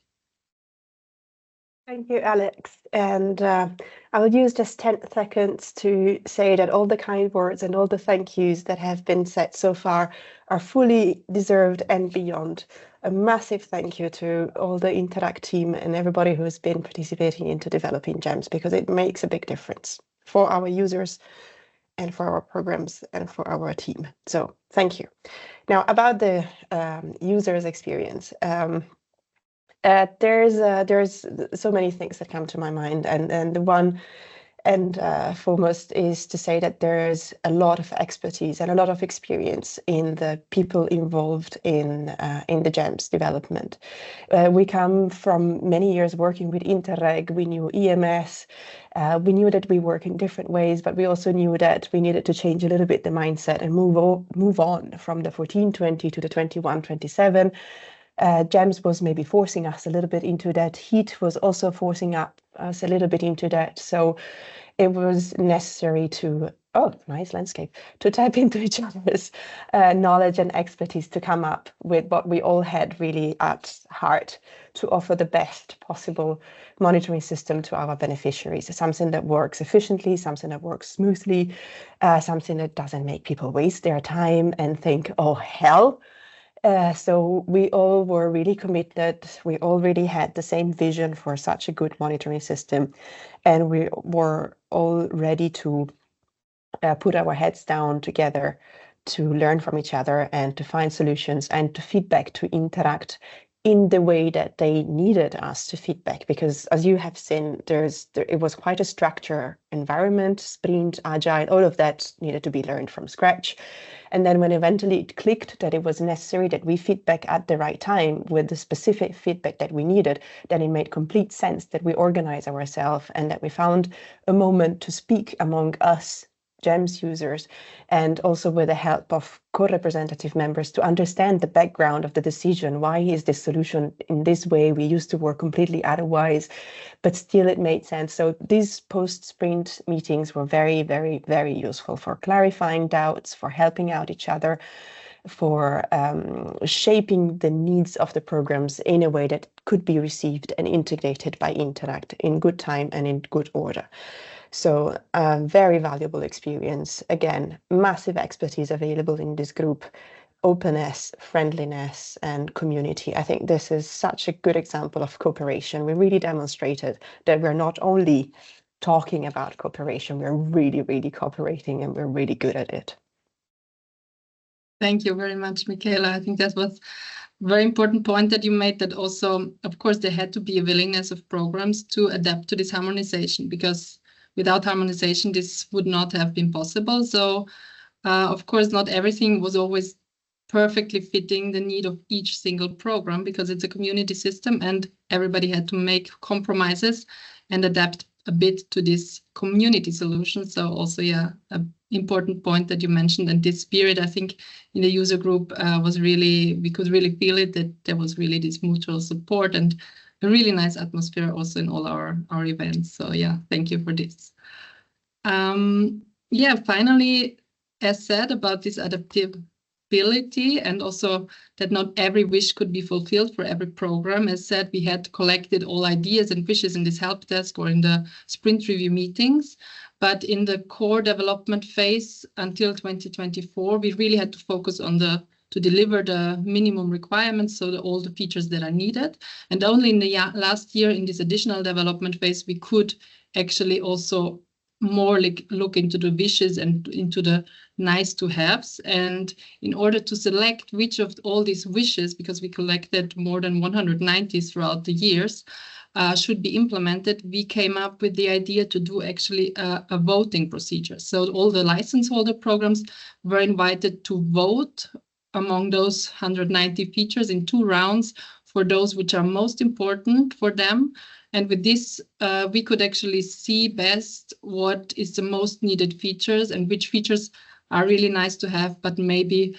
Thank you, Alex. And I will use just 10 seconds to say that all the kind words and all the thank yous that have been said so far are fully deserved and beyond. A massive thank you to all the Interreg team and everybody who has been participating into developing Jems, because it makes a big difference for our users and for our programs and for our team. So thank you. Now about the user's experience. There's so many things that come to my mind, and the one and foremost is to say that there's a lot of expertise and a lot of experience in the people involved in the Jems development. We come from many years working with Interreg. We knew EMS. We knew that we work in different ways, but we also knew that we needed to change a little bit the mindset and move on from the 1420 to the 2127. Jems was maybe forcing us a little bit into that. Heat was also forcing us a little bit into that. So it was necessary to, oh, nice landscape, to tap into each other's knowledge and expertise to come up with what we all had really at heart to offer the best possible monitoring system to our beneficiaries. Something that works efficiently, something that works smoothly, something that doesn't make people waste their time and think, oh, hell. So we all were really committed. We already had the same vision for such a good monitoring system, and we were all ready to put our heads down together to learn from each other and to find solutions and to feedback, to interact in the way that they needed us to feedback. Because as you have seen, it was quite a structured environment, sprint, agile, all of that needed to be learned from scratch. And then when eventually it clicked that it was necessary that we feedback at the right time with the specific feedback that we needed, then it made complete sense that we organize ourselves and that we found a moment to speak among us Jems users, and also with the help of co-representative members to understand the background of the decision. Why is this solution in this way? We used to work completely otherwise, but still it made sense. So these post-sprint meetings were very, very, very useful for clarifying doubts, for helping out each other, for shaping the needs of the programs in a way that could be received and integrated by Interreg in good time and in good order. So very valuable experience. Again, massive expertise available in this group, openness, friendliness, and community. I think this is such a good example of cooperation. We really demonstrated that we're not only talking about cooperation, we're really, really cooperating and we're really good at it. Thank you very much, Michaela. I think that was a very important point that you made, that also, of course, there had to be a willingness of programs to adapt to this harmonization, because without harmonization, this would not have been possible. So, of course, not everything was always perfectly fitting the need of each single program, because it's a community system and everybody had to make compromises and adapt a bit to this community solution. So also, yeah, an important point that you mentioned, and this spirit, I think, in the user group was really, we could really feel it, that there was really this mutual support and a really nice atmosphere also in all our events. So yeah, thank you for this. Yeah, finally, as said about this adaptability and also that not every wish could be fulfilled for every program. As said, we had collected all ideas and wishes in this help desk or in the sprint review meetings. But in the core development phase until 2024, we really had to focus on to deliver the minimum requirements, so all the features that are needed. And only in the last year, in this additional development phase, we could actually also more look into the wishes and into the nice to haves. And in order to select which of all these wishes, because we collected more than 190 throughout the years, should be implemented, we came up with the idea to do actually a voting procedure. So all the license holder programs were invited to vote among those 190 features in 2 rounds for those which are most important for them. And with this, we could actually see best what is the most needed features and which features are really nice to have, but maybe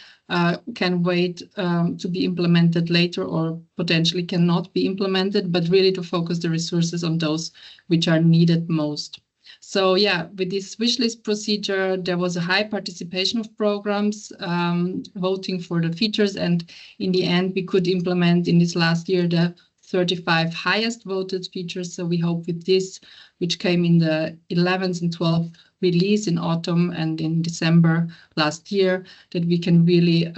can wait to be implemented later or potentially cannot be implemented, but really to focus the resources on those which are needed most. So yeah, with this wishlist procedure, there was a high participation of programs voting for the features. And in the end, we could implement in this last year the 35 highest voted features. So we hope with this, which came in the 11th and 12th release in autumn and in December last year, that we can really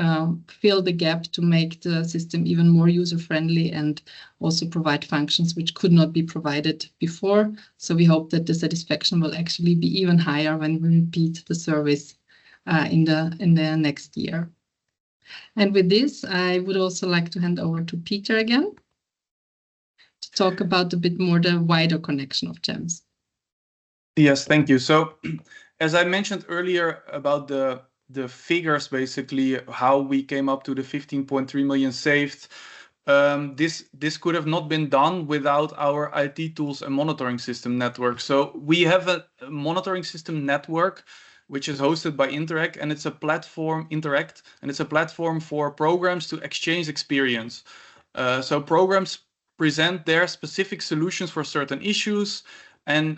fill the gap to make the system even more user-friendly and also provide functions which could not be provided before. So we hope that the satisfaction will actually be even higher when we repeat the service in the next year. And with this, I would also like to hand over to Peter again to talk about a bit more the wider connection of Jems. Yes, thank you. So as I mentioned earlier about the figures, basically how we came up to the 15.3 million saved, this could have not been done without our IT tools and monitoring system network. So we have a monitoring system network which is hosted by Interreg, and it's a platform, Interreg, and it's a platform for programs to exchange experience. So programs present their specific solutions for certain issues, and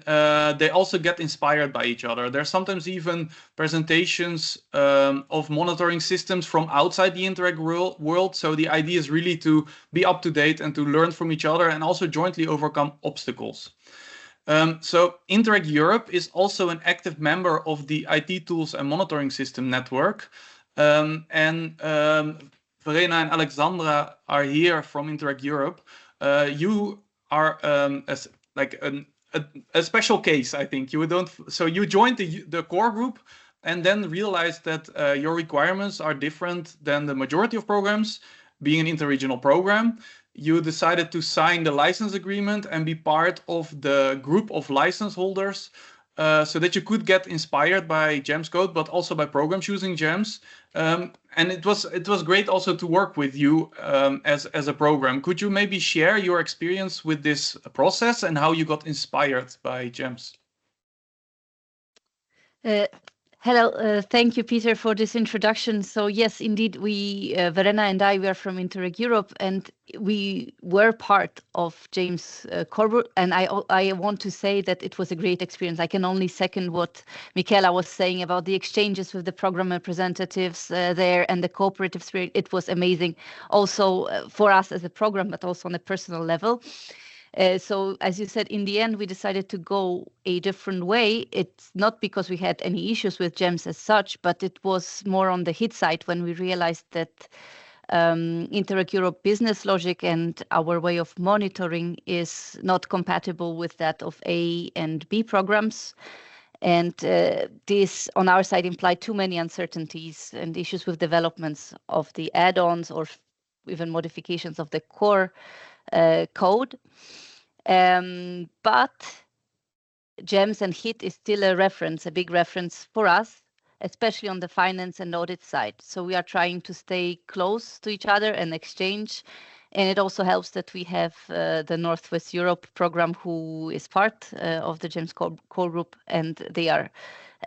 they also get inspired by each other. There's sometimes even presentations of monitoring systems from outside the Interreg world. So the idea is really to be up to date and to learn from each other and also jointly overcome obstacles. So Interreg Europe is also an active member of the IT Tools and Monitoring System Network. Verena and Alexandra are here from Interreg Europe. You are a special case, I think. So you joined the core group and then realized that your requirements are different than the majority of programs. Being an interregional program, you decided to sign the license agreement and be part of the group of license holders so that you could get inspired by GEMS code, but also by programs using GEMS. And it was great also to work with you as a program. Could you maybe share your experience with this process and how you got inspired by GEMS? Hello, thank you, Peter, for this introduction. So yes, indeed, Verena and I, we are from Interreg Europe, and we were part of Jems core group. And I want to say that it was a great experience. I can only second what Michaela was saying about the exchanges with the program representatives there and the cooperative spirit. It was amazing, also for us as a program, but also on a personal level. So as you said, in the end, we decided to go a different way. It's not because we had any issues with GEMS as such, but it was more on the hit side when we realized that Interreg Europe business logic and our way of monitoring is not compatible with that of A and B programs. And this, on our side, implied too many uncertainties and issues with developments of the add-ons or even modifications of the core code. But GEMS and HIT is still a big reference for us, especially on the finance and audit side. So we are trying to stay close to each other and exchange. And it also helps that we have the Northwest Europe program, who is part of the GEMS core group, and they are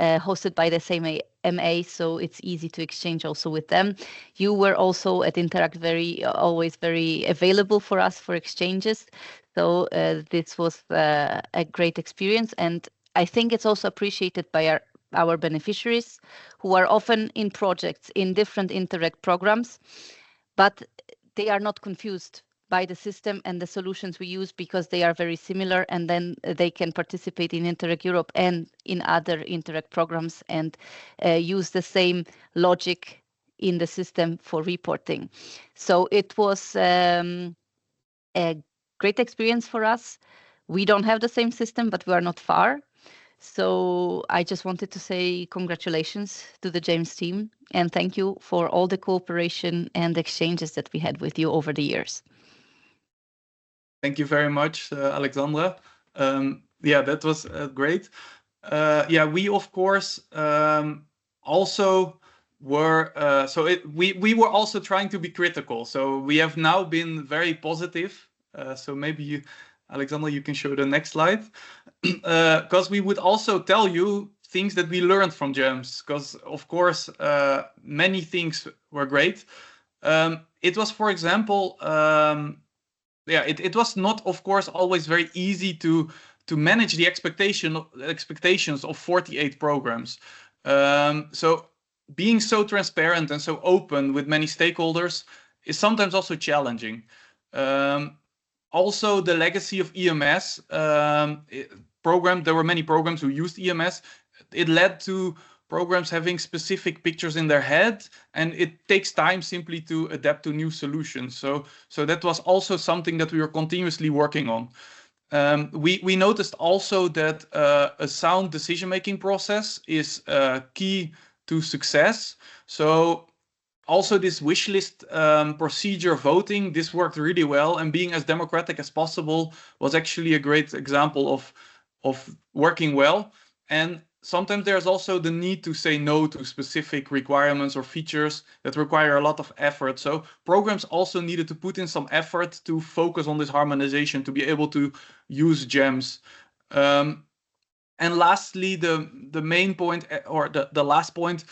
hosted by the same MA, so it's easy to exchange also with them. You were also at Interreg always very available for us for exchanges. So this was a great experience. And I think it's also appreciated by our beneficiaries, who are often in projects in different Interreg programs, but they are not confused by the system and the solutions we use because they are very similar, and then they can participate in Interreg Europe and in other Interreg programs and use the same logic in the system for reporting. So it was a great experience for us. We don't have the same system, but we are not far. So I just wanted to say congratulations to the GEMS team and thank you for all the cooperation and exchanges that we had with you over the years. Thank you very much, Alexandra. Yeah, that was great. Yeah, we of course also were we were also trying to be critical. So we have now been very positive. So maybe Alexandra, you can show the next slide, because we would also tell you things that we learned from GEMS. Because of course many things were great. It was, for example. It was not, of course, always very easy to manage the expectations of 48 programs. So being so transparent and so open with many stakeholders is sometimes also challenging. Also, the legacy of EMS there were many programs who used EMS. It led to programs having specific pictures in their head, and it takes time simply to adapt to new solutions. So that was also something that we were continuously working on. We noticed also that a sound decision-making process is key to success. So also this wish list procedure voting, this worked really well, and being as democratic as possible was actually a great example of working well. And sometimes there's also the need to say no to specific requirements or features that require a lot of effort. So programs also needed to put in some effort to focus on this harmonization to be able to use GEMS. And lastly, the main point, or the last point,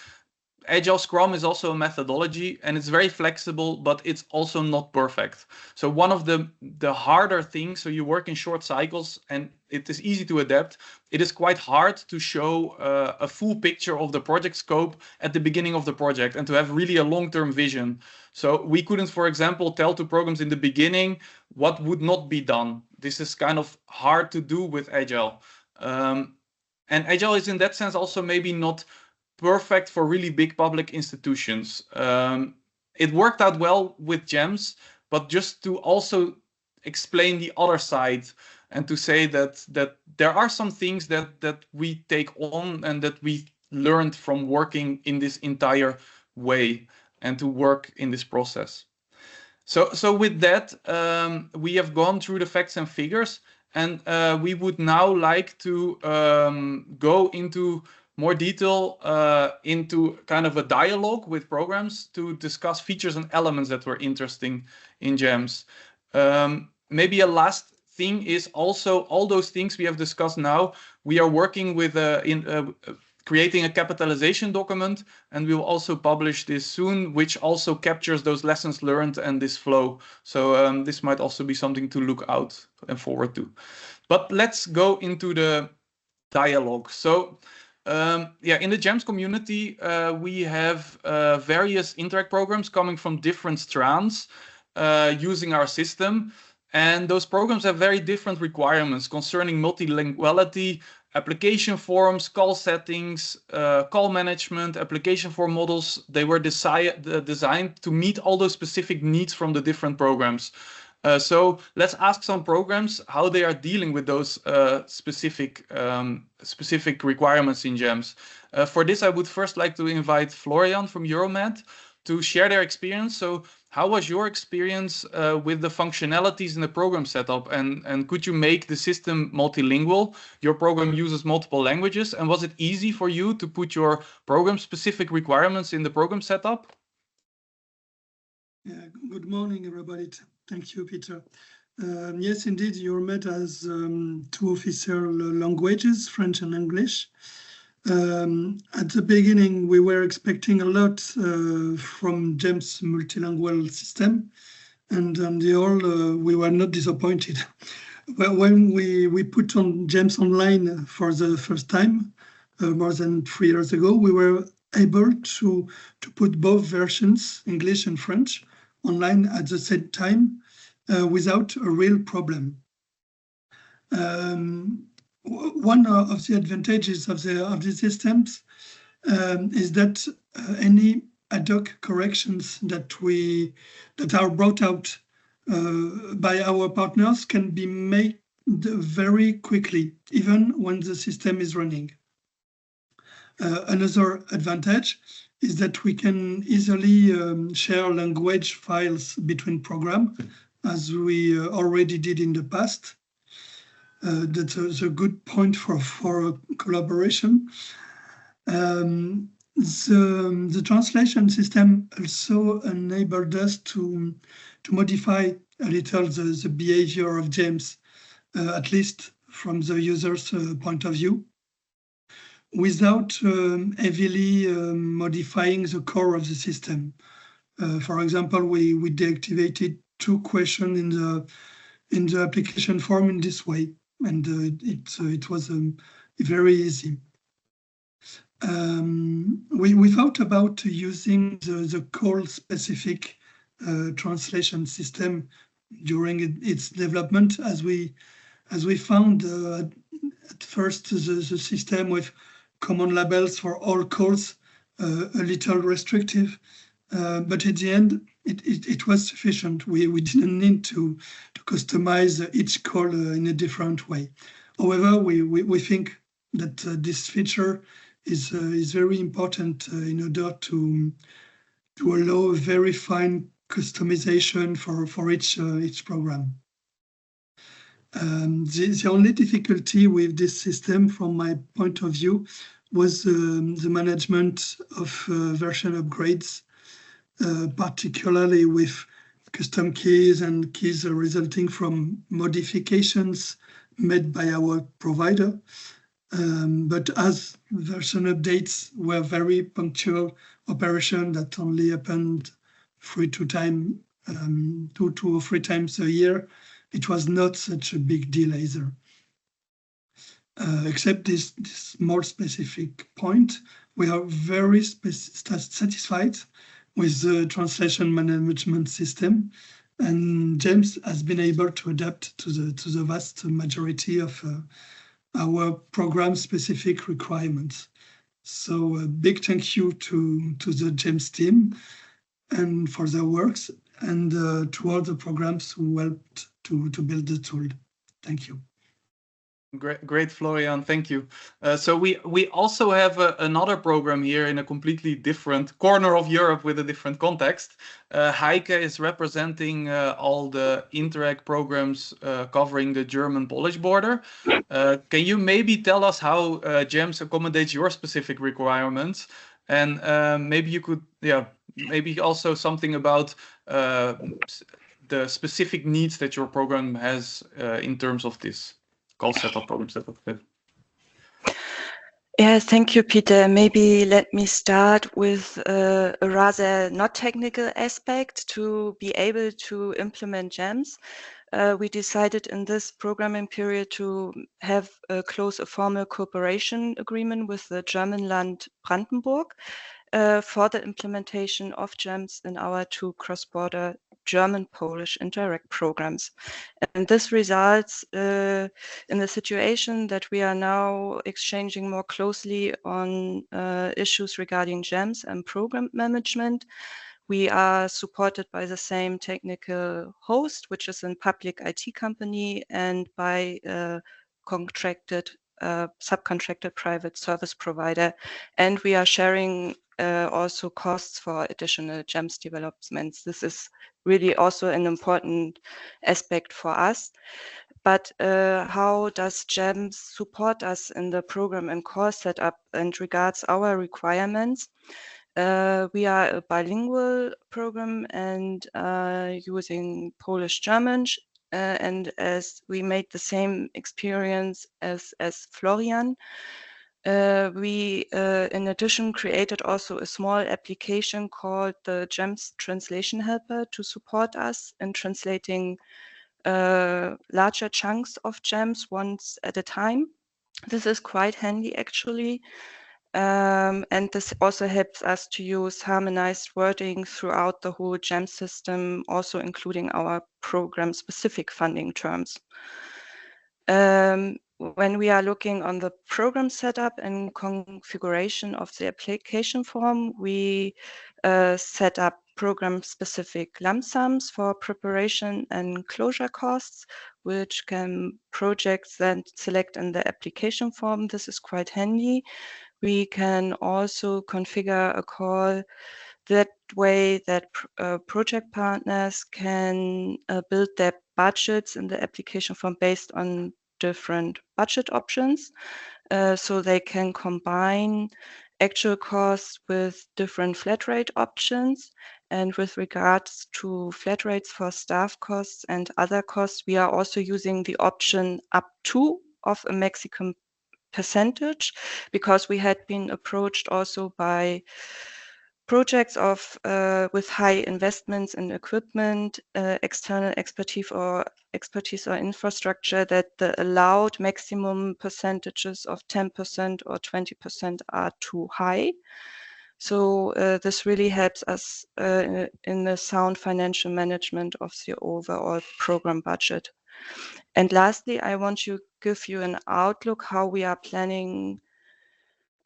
Agile Scrum is also a methodology, and it's very flexible, but it's also not perfect. So one of the harder things, so you work in short cycles and it is easy to adapt. It is quite hard to show a full picture of the project scope at the beginning of the project and to have really a long-term vision. So we couldn't, for example, tell to programs in the beginning what would not be done. This is kind of hard to do with Agile. And Agile is in that sense also maybe not perfect for really big public institutions. It worked out well with Jems, but just to also explain the other side and to say that there are some things that we take on and that we learned from working in this entire way and to work in this process. So with that, we have gone through the facts and figures, and we would now like to go into more detail into kind of a dialogue with programs to discuss features and elements that were interesting in Jems. Maybe a last thing is also all those things we have discussed now, we are working with creating a capitalization document, and we will also publish this soon, which also captures those lessons learned and this flow. So this might also be something to look out and forward to. But let's go into the dialogue. So yeah, in the Jems community, we have various Interreg programs coming from different strands using our system. And those programs have very different requirements concerning multilinguality, application forms, call settings, call management, application form models. They were designed to meet all those specific needs from the different programs. So let's ask some programs how they are dealing with those specific requirements in Jems. For this, I would first like to invite Florian from Euromed to share their experience. So how was your experience with the functionalities in the program setup? And could you make the system multilingual? Your program uses multiple languages. And was it easy for you to put your program-specific requirements in the program setup? Yeah, good morning, everybody. Thank you, Peter. Yes, indeed, Euromed has two official languages, French and English. At the beginning, we were expecting a lot from Jems multilingual system, and on the whole, we were not disappointed. Well, when we put on Jems online for the first time, more than 3 years ago, we were able to put both versions, English and French, online at the same time without a real problem. One of the advantages of the systems is that any ad hoc corrections that are brought out by our partners can be made very quickly, even when the system is running. Another advantage is that we can easily share language files between programs, as we already did in the past. That's a good point for collaboration. The translation system also enabled us to modify a little the behavior of Jems, at least from the user's point of view, without heavily modifying the core of the system. For example, we deactivated 2 questions in the application form in this way, and it was very easy. We thought about using the call-specific translation system during its development, as we found at first the system with common labels for all calls a little restrictive, but at the end it was sufficient. We didn't need to customize each call in a different way. However, we think that this feature is very important in order to allow very fine customization for each program. The only difficulty with this system, from my point of view, was the management of version upgrades, particularly with custom keys and keys resulting from modifications made by our provider. But as version updates were very punctual operation that only happened 2 or 3 times a year, it was not such a big deal either. Except this more specific point, we are very satisfied with the translation management system, and Jems has been able to adapt to the vast majority of our program-specific requirements. So a big thank you to the Jems team and for their works, and to all the programs who helped to build the tool. Thank you. Great, Florian. Thank you. So we also have another program here in a completely different corner of Europe with a different context. Heike is representing all the Interreg programs covering the German-Polish border. Can you maybe tell us how Jems accommodates your specific requirements? And maybe you could, maybe also something about the specific needs that your program has in terms of this call setup, program setup. Yeah, thank you, Peter. Maybe let me start with a rather not technical aspect to be able to implement Jems. We decided in this programming period to have a formal cooperation agreement with the German land Brandenburg for the implementation of Jems in our 2 cross-border German-Polish Interreg programs. And this results in the situation that we are now exchanging more closely on issues regarding Jems and program management. We are supported by the same technical host, which is a public IT company, and by a subcontracted private service provider. And we are sharing also costs for additional Jems developments. This is really also an important aspect for us. But how does Jems support us in the program and course setup and regards our requirements? We are a bilingual program and using Polish-German. And as we made the same experience as Florian, we, in addition, created also a small application called the Jems Translation Helper to support us in translating larger chunks of Jems once at a time. This is quite handy, actually. And this also helps us to use harmonized wording throughout the whole Jems system, also including our program-specific funding terms. When we are looking on the program setup and configuration of the application form, we set up program-specific lump sums for preparation and closure costs, which projects then select in the application form. This is quite handy. We can also configure a call that way that project partners can build their budgets in the application form based on different budget options. So they can combine actual costs with different flat rate options. And with regards to flat rates for staff costs and other costs, we are also using the option up to of a maximum percentage, because we had been approached also by projects with high investments in equipment, external expertise or infrastructure, that the allowed maximum percentages of 10% or 20% are too high. So this really helps us in the sound financial management of the overall program budget. And lastly, I want to give you an outlook how we are planning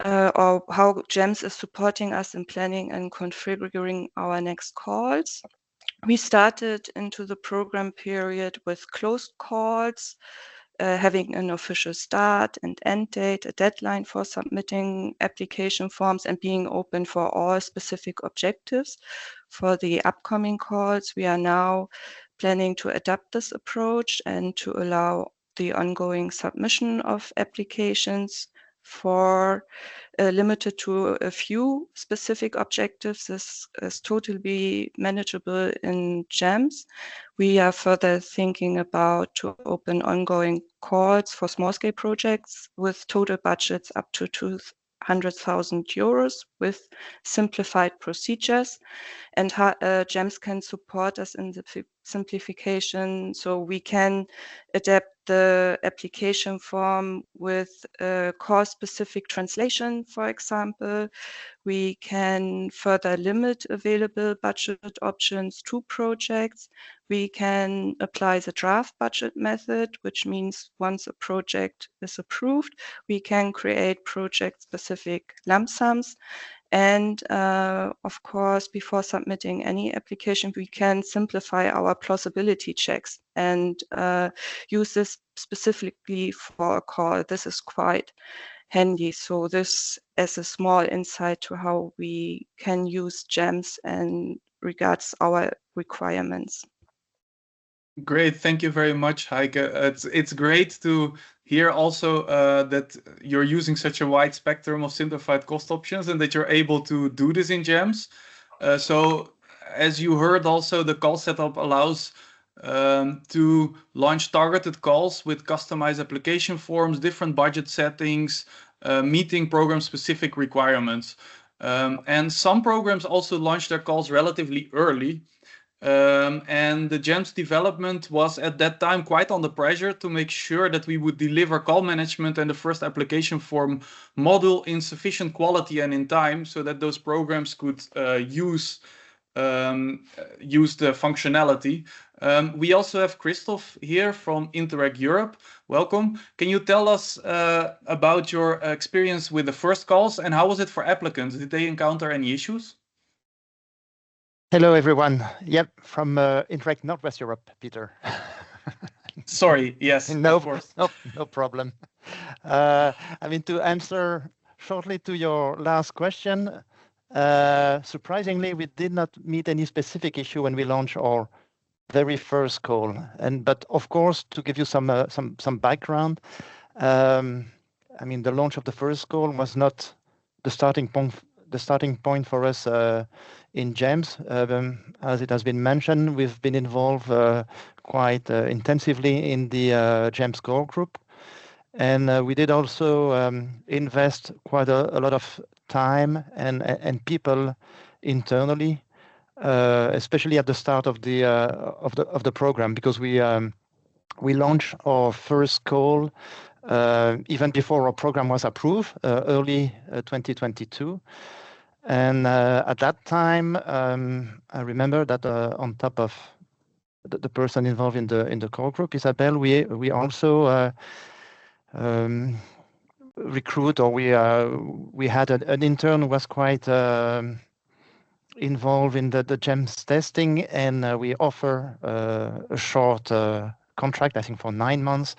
or how Jems is supporting us in planning and configuring our next calls. We started into the program period with closed calls, having an official start and end date, a deadline for submitting application forms, and being open for all specific objectives. For the upcoming calls, we are now planning to adapt this approach and to allow the ongoing submission of applications for limited to a few specific objectives. This is totally manageable in Jems. We are further thinking about to open ongoing calls for small-scale projects with total budgets up to €100,000 with simplified procedures. And Jems can support us in the simplification, so we can adapt the application form with cause-specific translation, for example. We can further limit available budget options to projects. We can apply the draft budget method, which means once a project is approved, we can create project-specific lump sums. And of course, before submitting any application, we can simplify our plausibility checks and use this specifically for a call. This is quite handy. So this as a small insight to how we can use Jems and regards our requirements. Great, thank you very much, Heike. It's great to hear also that you're using such a wide spectrum of simplified cost options and that you're able to do this in Jems. So as you heard also, the call setup allows to launch targeted calls with customized application forms, different budget settings, meeting program-specific requirements. And some programs also launch their calls relatively early. And the Jems development was at that time quite under pressure to make sure that we would deliver call management and the first application form module in sufficient quality and in time so that those programs could use the functionality. We also have Christoph here from Interreg Europe. Welcome. Can you tell us about your experience with the first calls and how was it for applicants? Did they encounter any issues? Hello, everyone. Yep, from Interreg Northwest Europe, Peter. Sorry, yes, no, of course. No problem. I mean, to answer shortly to your last question, surprisingly, we did not meet any specific issue when we launched our very first call. But of course, to give you some background, I mean, the launch of the first call was not the starting point for us in Jems. As it has been mentioned, we've been involved quite intensively in the Jems core group. And we did also invest quite a lot of time and people internally, especially at the start of the program, because we launched our first call even before our program was approved, early 2022. And at that time, I remember that on top of the person involved in the core group, Isabel, we also recruit, or we had an intern who was quite involved in the Jems testing, and we offer a short contract, I think for 9 months.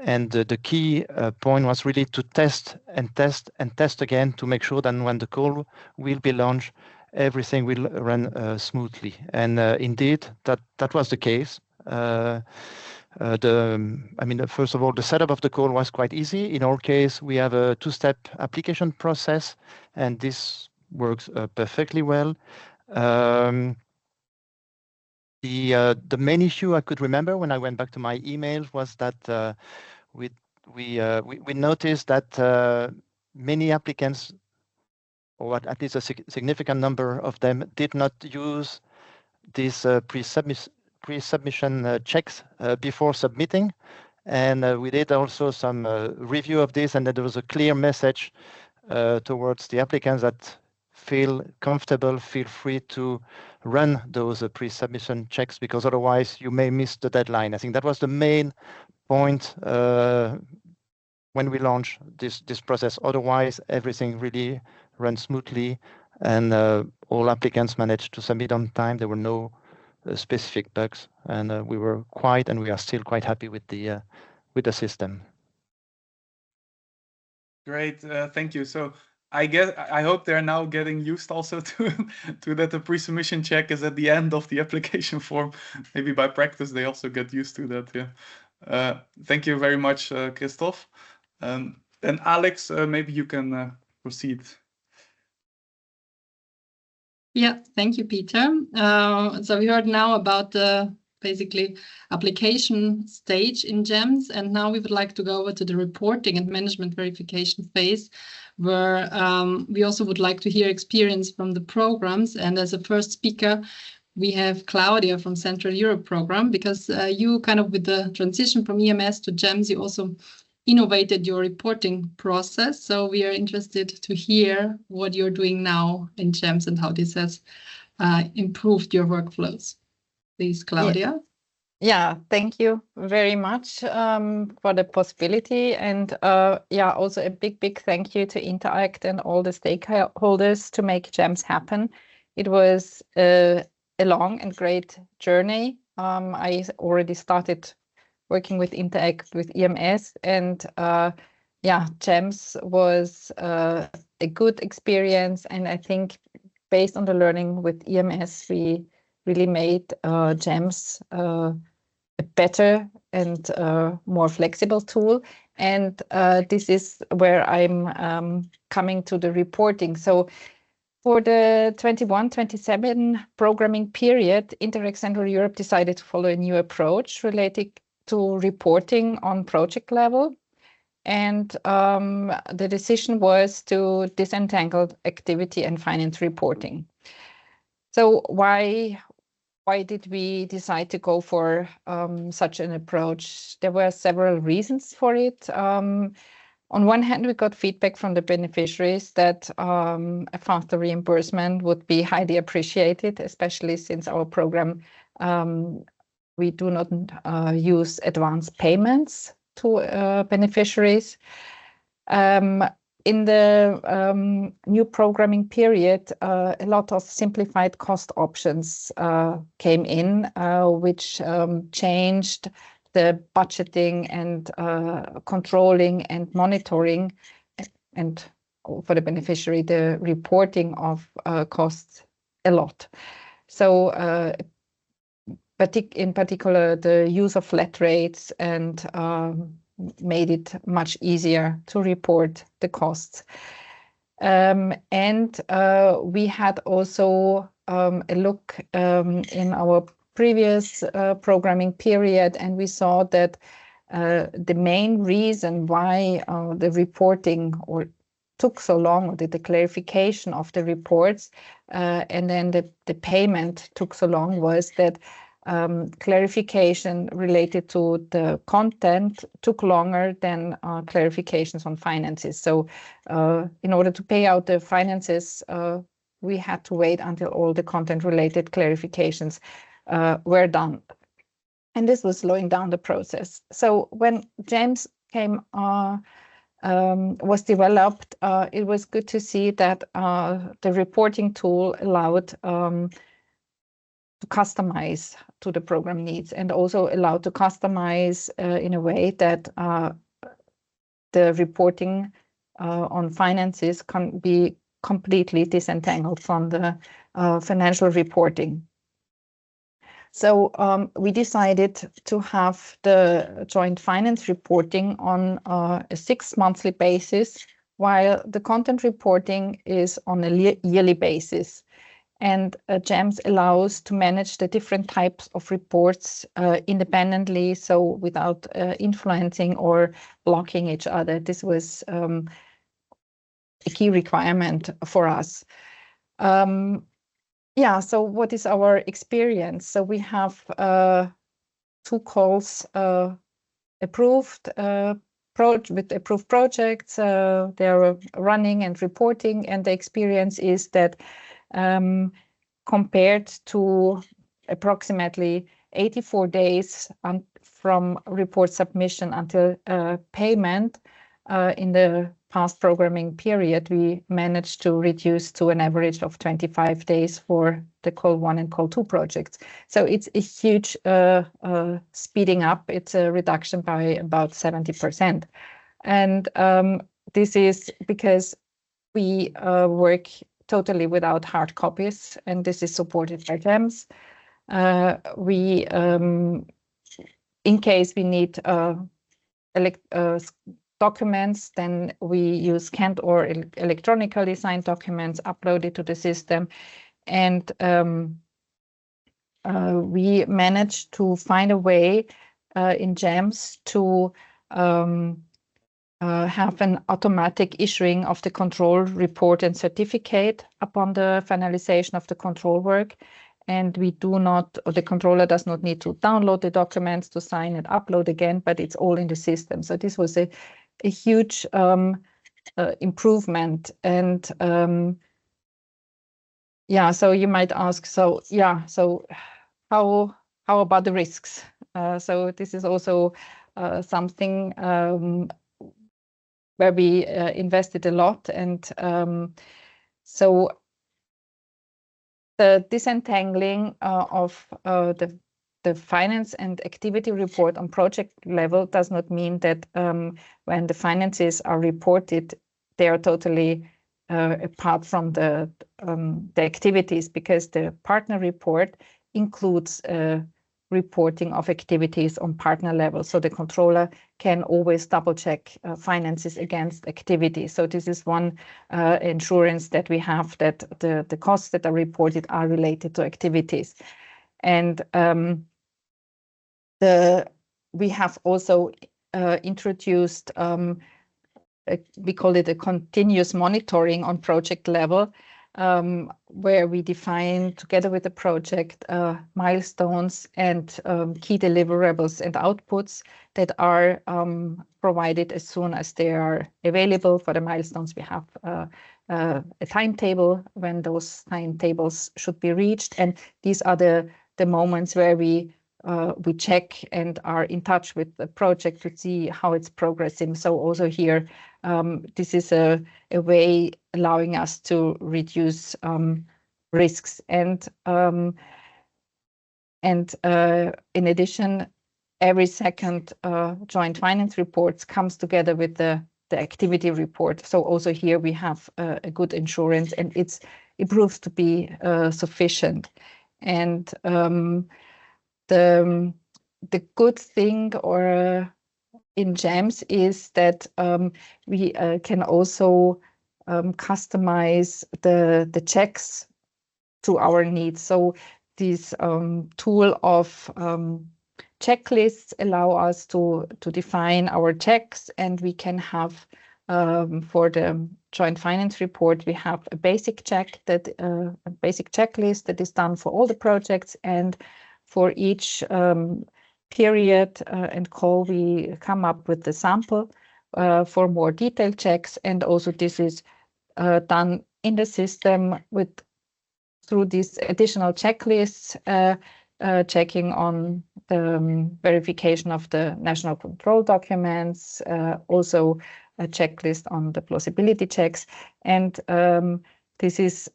And the key point was really to test and test and test again to make sure that when the call will be launched, everything will run smoothly. And indeed, that was the case. I mean, first of all, the setup of the call was quite easy. In our case, we have a 2-step application process, and this works perfectly well. The main issue I could remember when I went back to my emails was that we noticed that many applicants, or at least a significant number of them, did not use these pre-submission checks before submitting. And we did also some review of this, and there was a clear message towards the applicants that feel comfortable, feel free to run those pre-submission checks, because otherwise you may miss the deadline. I think that was the main point when we launched this process. Otherwise, everything really runs smoothly, and all applicants managed to submit on time. There were no specific bugs, and we were quite, and we are still quite happy with the system. Great, thank you. So I hope they're now getting used also to that the pre-submission check is at the end of the application form. Maybe by practice they also get used to that. Yeah. Thank you very much, Christoph. And Alex, maybe you can proceed. Yeah, thank you, Peter. So we heard now about the basically application stage in Jems, and now we would like to go over to the reporting and management verification phase, where we also would like to hear experience from the programs. And as a first speaker, we have Claudia from Central Europe program, because you kind of with the transition from EMS to Jems, you also innovated your reporting process. So we are interested to hear what you're doing now in Jems and how this has improved your workflows. Please, Claudia. Yeah, thank you very much for the possibility. And yeah, also a big thank you to Interreg and all the stakeholders to make Jems happen. It was a long and great journey. I already started working with Interreg with EMS, and yeah, Jems was a good experience. And I think based on the learning with EMS, we really made Jems a better and more flexible tool. And this is where I'm coming to the reporting. So for the 21-27 programming period, Interreg Central Europe decided to follow a new approach related to reporting on project level. And the decision was to disentangle activity and finance reporting. So why did we decide to go for such an approach? There were several reasons for it. On one hand, we got feedback from the beneficiaries that a faster reimbursement would be highly appreciated, especially since our program, we do not use advance payments to beneficiaries. In the new programming period, a lot of simplified cost options came in, which changed the budgeting and controlling and monitoring, and for the beneficiary, the reporting of costs a lot. So in particular, the use of flat rates and made it much easier to report the costs. And we had also a look in our previous programming period, and we saw that the main reason why the reporting took so long, or the clarification of the reports, and then the payment took so long, was that clarification related to the content took longer than clarifications on finances. So in order to pay out the finances, we had to wait until all the content-related clarifications were done. And this was slowing down the process. So when Jems was developed, it was good to see that the reporting tool allowed to customize to the program needs, and also allowed to customize in a way that the reporting on finances can be completely disentangled from the financial reporting. So we decided to have the joint finance reporting on a 6-monthly basis, while the content reporting is on a yearly basis. And Jems allows to manage the different types of reports independently, so without influencing or blocking each other. This was a key requirement for us. Yeah, so what is our experience? So we have 2 calls approved with approved projects. They are running and reporting, and the experience is that compared to approximately 84 days from report submission until payment in the past programming period, we managed to reduce to an average of 25 days for the call 1 and call 2 projects. So it's a huge speeding up. It's a reduction by about 70%. And this is because we work totally without hard copies, and this is supported by Jems. In case we need documents, then we use scanned or electronically signed documents uploaded to the system. And we managed to find a way in Jems to have an automatic issuing of the control report and certificate upon the finalization of the control work. And we do not, or the controller does not need to download the documents to sign and upload again, but it's all in the system. So this was a huge improvement. And yeah, so you might ask, so yeah, so how about the risks? So this is also something where we invested a lot. And so the disentangling of the finance and activity report on project level does not mean that when the finances are reported, they are totally apart from the activities, because the partner report includes reporting of activities on partner level. So the controller can always double check finances against activities. So this is one insurance that we have, that the costs that are reported are related to activities. And we have also introduced, we call it a continuous monitoring on project level, where we define together with the project milestones and key deliverables and outputs that are provided as soon as they are available. For the milestones, we have a timetable when those timetables should be reached, and these are the moments where we check and are in touch with the project to see how it's progressing. So also here, this is a way allowing us to reduce risks. And in addition, every second joint finance reports comes together with the activity report. So also here we have a good insurance, and it proves to be sufficient. And the good thing in Jems is that we can also customize the checks to our needs. So this tool of checklists allow us to define our checks, and we can have for the joint finance report, we have a basic check a basic checklist that is done for all the projects, and for each period and call, we come up with the sample for more detailed checks. And also this is done in the system through these additional checklists, checking on the verification of the national control documents, also a checklist on the plausibility checks. And this is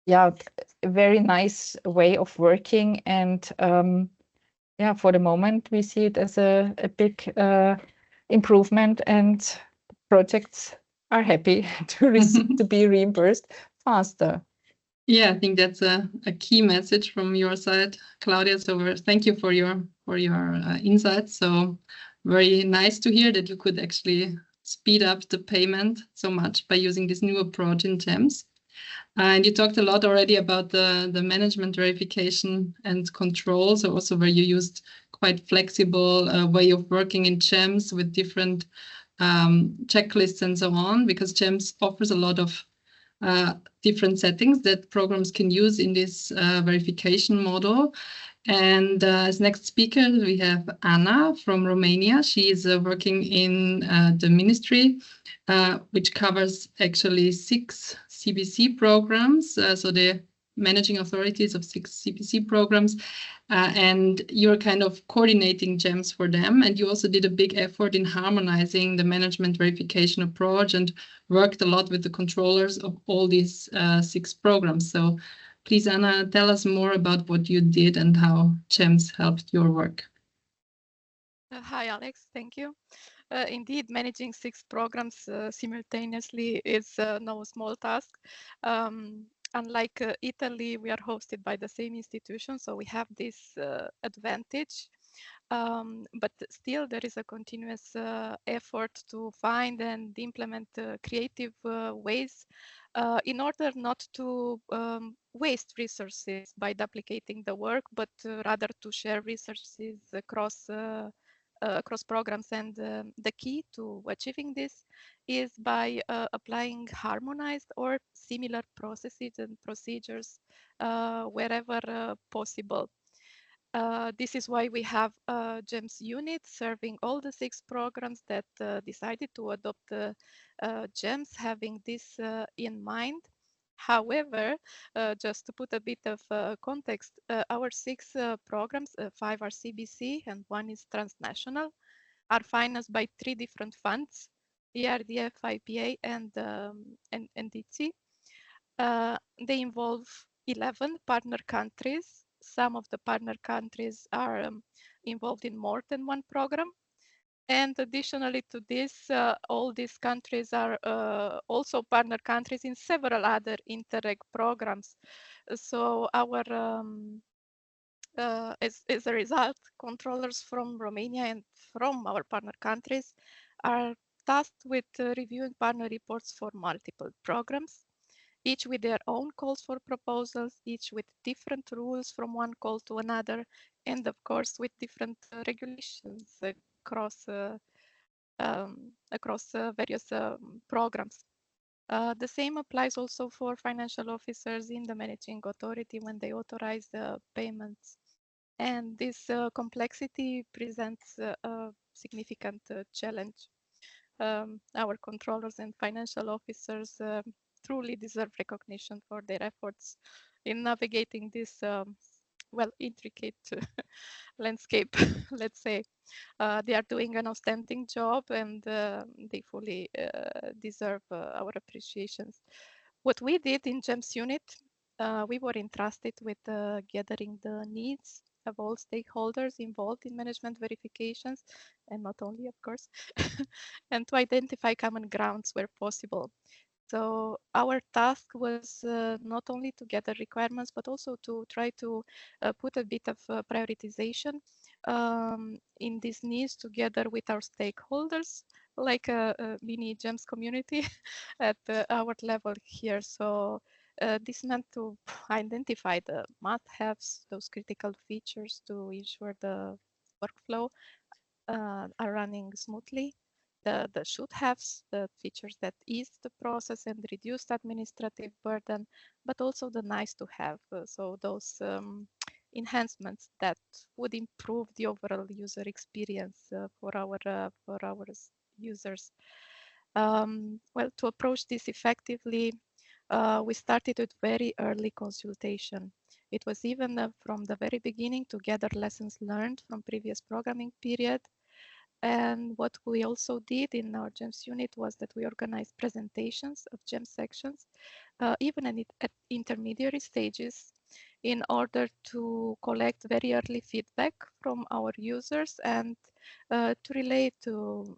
a very nice way of working. And for the moment, we see it as a big improvement, and projects are happy to be reimbursed faster. Yeah, I think that's a key message from your side, Claudia. So thank you for your insights. So very nice to hear that you could actually speed up the payment so much by using this new approach in Jems. And you talked a lot already about the management verification and control. So also where you used quite flexible way of working in Jems with different checklists and so on, because Jems offers a lot of different settings that programs can use in this verification model. And as next speaker, we have Anna from Romania. She is working in the ministry, which covers actually 6 CBC programs. So the managing authorities of 6 CBC programs. And you're kind of coordinating Jems for them. And you also did a big effort in harmonizing the management verification approach and worked a lot with the controllers of all these 6 programs. So please, Anna, tell us more about what you did and how Jems helped your work. Hi, Alex. Thank you. Indeed, managing 6 programs simultaneously is no small task. Unlike Italy, we are hosted by the same institution, so we have this advantage. But still, there is a continuous effort to find and implement creative ways in order not to waste resources by duplicating the work, but rather to share resources across programs. And the key to achieving this is by applying harmonized or similar processes and procedures wherever possible. This is why we have a Jems unit serving all the 6 programs that decided to adopt Jems, having this in mind. However, just to put a bit of context, our 6 programs, 5 are CBC and 1 is transnational, are financed by 3 different funds, ERDF, IPA, and DTSI. They involve 11 partner countries. Some of the partner countries are involved in more than 1 program. And additionally to this, all these countries are also partner countries in several other Interreg programs. So our, as a result, controllers from Romania and from our partner countries are tasked with reviewing partner reports for multiple programs, each with their own calls for proposals, each with different rules from one call to another, and of course with different regulations across various programs. The same applies also for financial officers in the managing authority when they authorize payments. And this complexity presents a significant challenge. Our controllers and financial officers truly deserve recognition for their efforts in navigating this well, intricate landscape, let's say. They are doing an outstanding job, and they fully deserve our appreciations. What we did in Jems unit, we were entrusted with gathering the needs of all stakeholders involved in management verifications, and not only, of course, and to identify common grounds where possible. So our task was not only to gather requirements, but also to try to put a bit of prioritization in these needs together with our stakeholders, like a mini Jems community at our level here. So this meant to identify the must-haves, those critical features to ensure the workflow are running smoothly. The should-haves, the features that ease the process and reduce the administrative burden, but also the nice-to-have. So those enhancements that would improve the overall user experience for our users. Well, to approach this effectively, we started with very early consultation. It was even from the very beginning to gather lessons learned from previous programming period. And what we also did in our Jems unit was that we organized presentations of Jems sections, even at intermediary stages, in order to collect very early feedback from our users and to relate to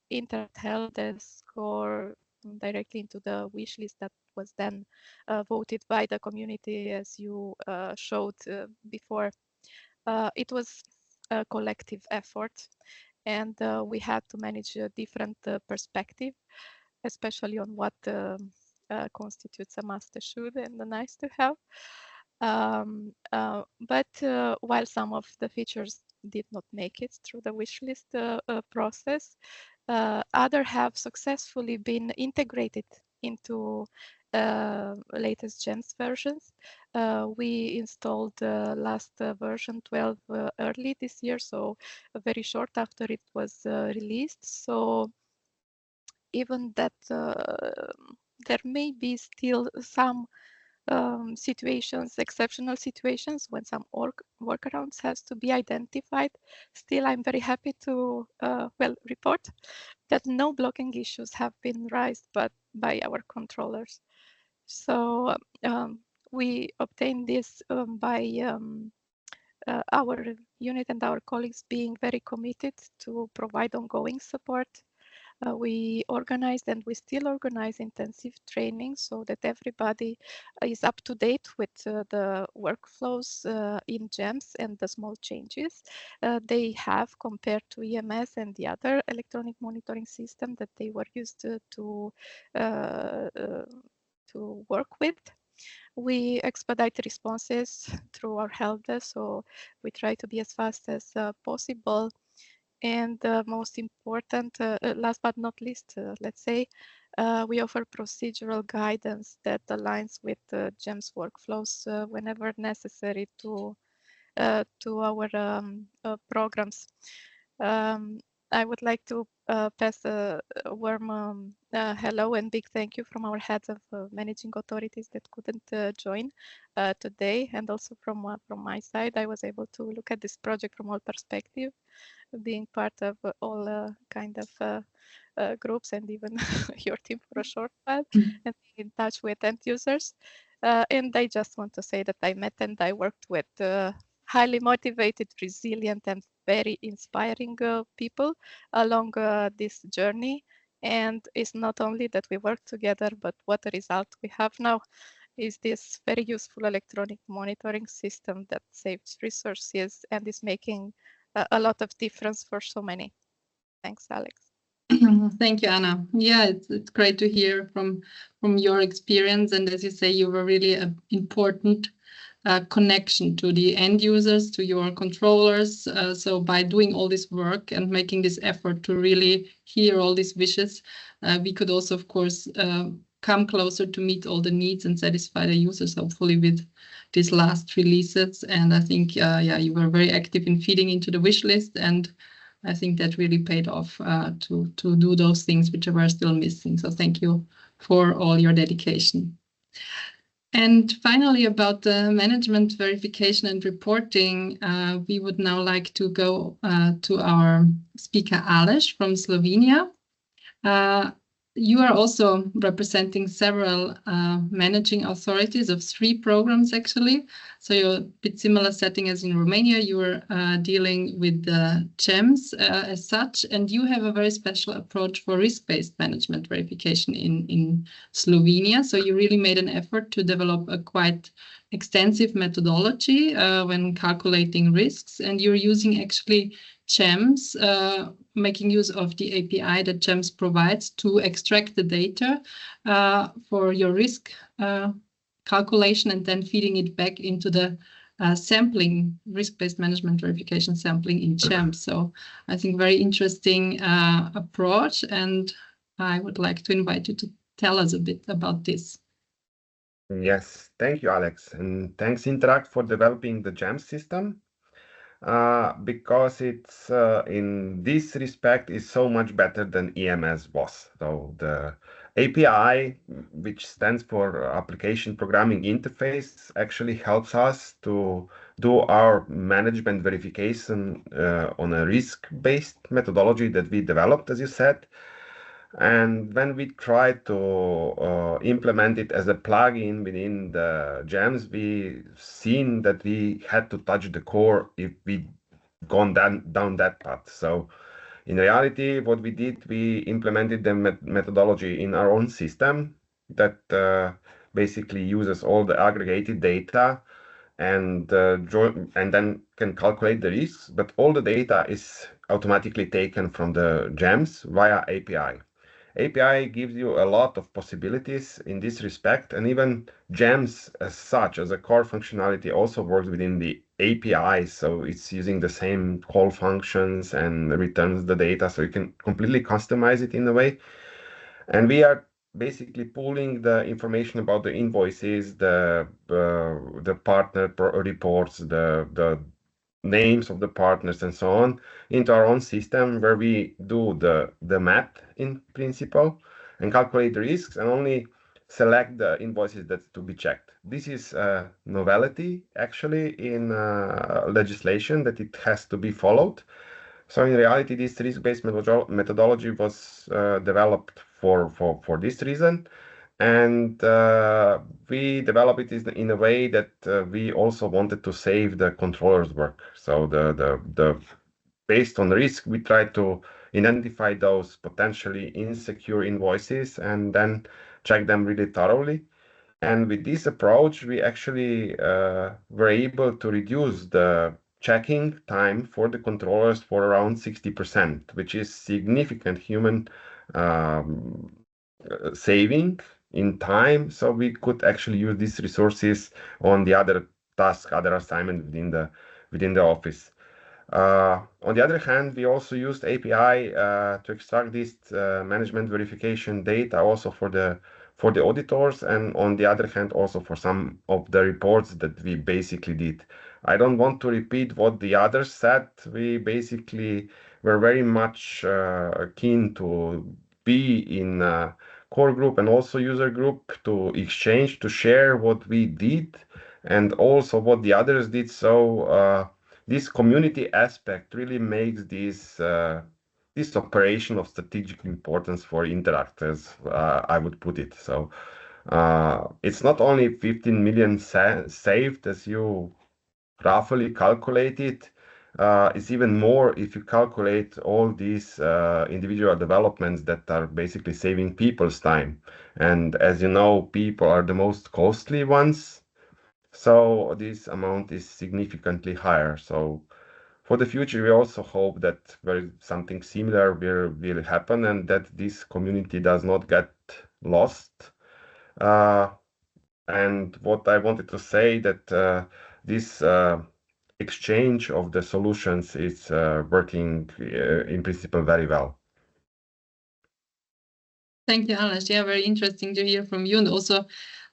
Internet help desk or directly into the wish list that was then voted by the community, as you showed before. It was a collective effort, and we had to manage a different perspective, especially on what constitutes a must-should and a nice-to-have. But while some of the features did not make it through the wish list process, others have successfully been integrated into latest Jems versions. We installed last version 12 early this year, so very short after it was released. So even that there may be still some situations, exceptional situations when some workarounds has to be identified. Still, I'm very happy to well report that no blocking issues have been raised by our controllers. So we obtained this by our unit and our colleagues being very committed to provide ongoing support. We organized and we still organize intensive training so that everybody is up to date with the workflows in Jems and the small changes they have compared to EMS and the other electronic monitoring system that they were used to to work with. We expedite responses through our help desk, so we try to be as fast as possible. And most important, last but not least, let's say, we offer procedural guidance that aligns with Jems workflows whenever necessary to our programs. I would like to pass a warm hello and big thank you from our heads of managing authorities that couldn't join today, and also from my side. I was able to look at this project from all perspectives, being part of all kind of groups and even your team for a short while, and being in touch with end users. And I just want to say that I met and I worked with highly motivated, resilient, and very inspiring people along this journey. And it's not only that we work together, but what the result we have now is this very useful electronic monitoring system that saves resources and is making a lot of difference for so many. Thanks, Alex. Thank you, Anna. Yeah, it's great to hear from your experience. And as you say, you were really an important connection to the end users, to your controllers. So by doing all this work and making this effort to really hear all these wishes, we could also, of course, come closer to meet all the needs and satisfy the users, hopefully, with these last releases. And I think, yeah, you were very active in feeding into the wish list, and I think that really paid off to do those things which were still missing. So thank you for all your dedication. And finally, about the management verification and reporting, we would now like to go to our speaker, Aleš from Slovenia. You are also representing several managing authorities of 3 programs, actually. So you're a bit similar setting as in Romania. You are dealing with the Jems as such, and you have a very special approach for risk-based management verification in Slovenia. So you really made an effort to develop a quite extensive methodology when calculating risks, and you're using actually Jems, making use of the API that Jems provides to extract the data for your risk calculation and then feeding it back into the sampling, risk-based management verification sampling in Jems. So I think very interesting approach, and I would like to invite you to tell us a bit about this. Yes, thank you, Alex, and thanks Interreg for developing the Jems system. Because it's in this respect is so much better than EMS was. So the API, which stands for Application Programming Interface, actually helps us to do our management verification on a risk-based methodology that we developed, as you said. And when we tried to implement it as a plugin within the Jems, we seen that we had to touch the core if we gone down that path. So in reality, what we did, we implemented the methodology in our own system that basically uses all the aggregated data and then can calculate the risks, but all the data is automatically taken from the Jems via API. API gives you a lot of possibilities in this respect, and even Jems as such, as a core functionality, also works within the API, so it's using the same call functions and returns the data, so you can completely customize it in a way. And we are basically pulling the information about the invoices, the partner reports, the names of the partners and so on into our own system, where we do the math in principle and calculate the risks and only select the invoices that's to be checked. This is a novelty actually in legislation, that it has to be followed. So in reality, this risk-based methodology was developed for this reason. And we developed it in a way that we also wanted to save the controller's work. So based on risk, we tried to identify those potentially insecure invoices and then check them really thoroughly. And with this approach, we actually were able to reduce the checking time for the controllers for around 60%, which is significant human saving in time, so we could actually use these resources on the other task, other assignment within the office. On the other hand, we also used API to extract this management verification data also for the auditors, and on the other hand also for some of the reports that we basically did. I don't want to repeat what the others said. We basically were very much keen to be in a core group and also user group to exchange, to share what we did and also what the others did. So this community aspect really makes this this operation of strategic importance for Interact, as I would put it. So it's not only 15 million saved, as you roughly calculate it. It's even more if you calculate all these individual developments that are basically saving people's time. And as you know, people are the most costly ones. So this amount is significantly higher. So for the future, we also hope that something similar will happen and that this community does not get lost. And what I wanted to say that this exchange of the solutions is working in principle very well. Thank you, Aleš. Yeah, very interesting to hear from you, and also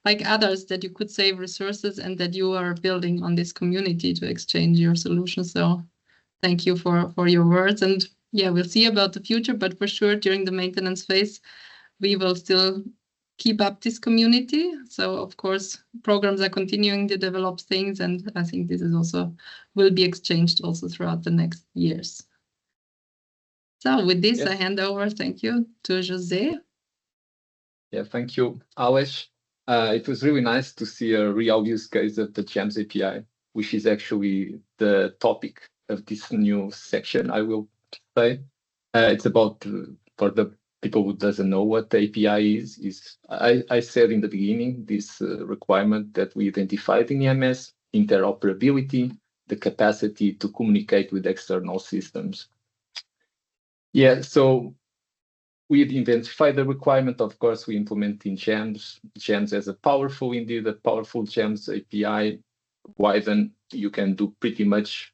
like others that you could save resources and that you are building on this community to exchange your solutions. So thank you for your words. And yeah, we'll see about the future, but for sure during the maintenance phase, we will still keep up this community. So of course, programs are continuing to develop things, and I think this is also will be exchanged also throughout the next years. So with this, I hand over, thank you, to José. Yeah, thank you, Aleš. It was really nice to see a real use case of the Jems API, which is actually the topic of this new section, I will say. It's about, for the people who doesn't know what the API is I said in the beginning, this requirement that we identified in EMS, interoperability, the capacity to communicate with external systems. Yeah, so we identified the requirement. Of course, we implement in Jems as a powerful Jems API. Why then you can do pretty much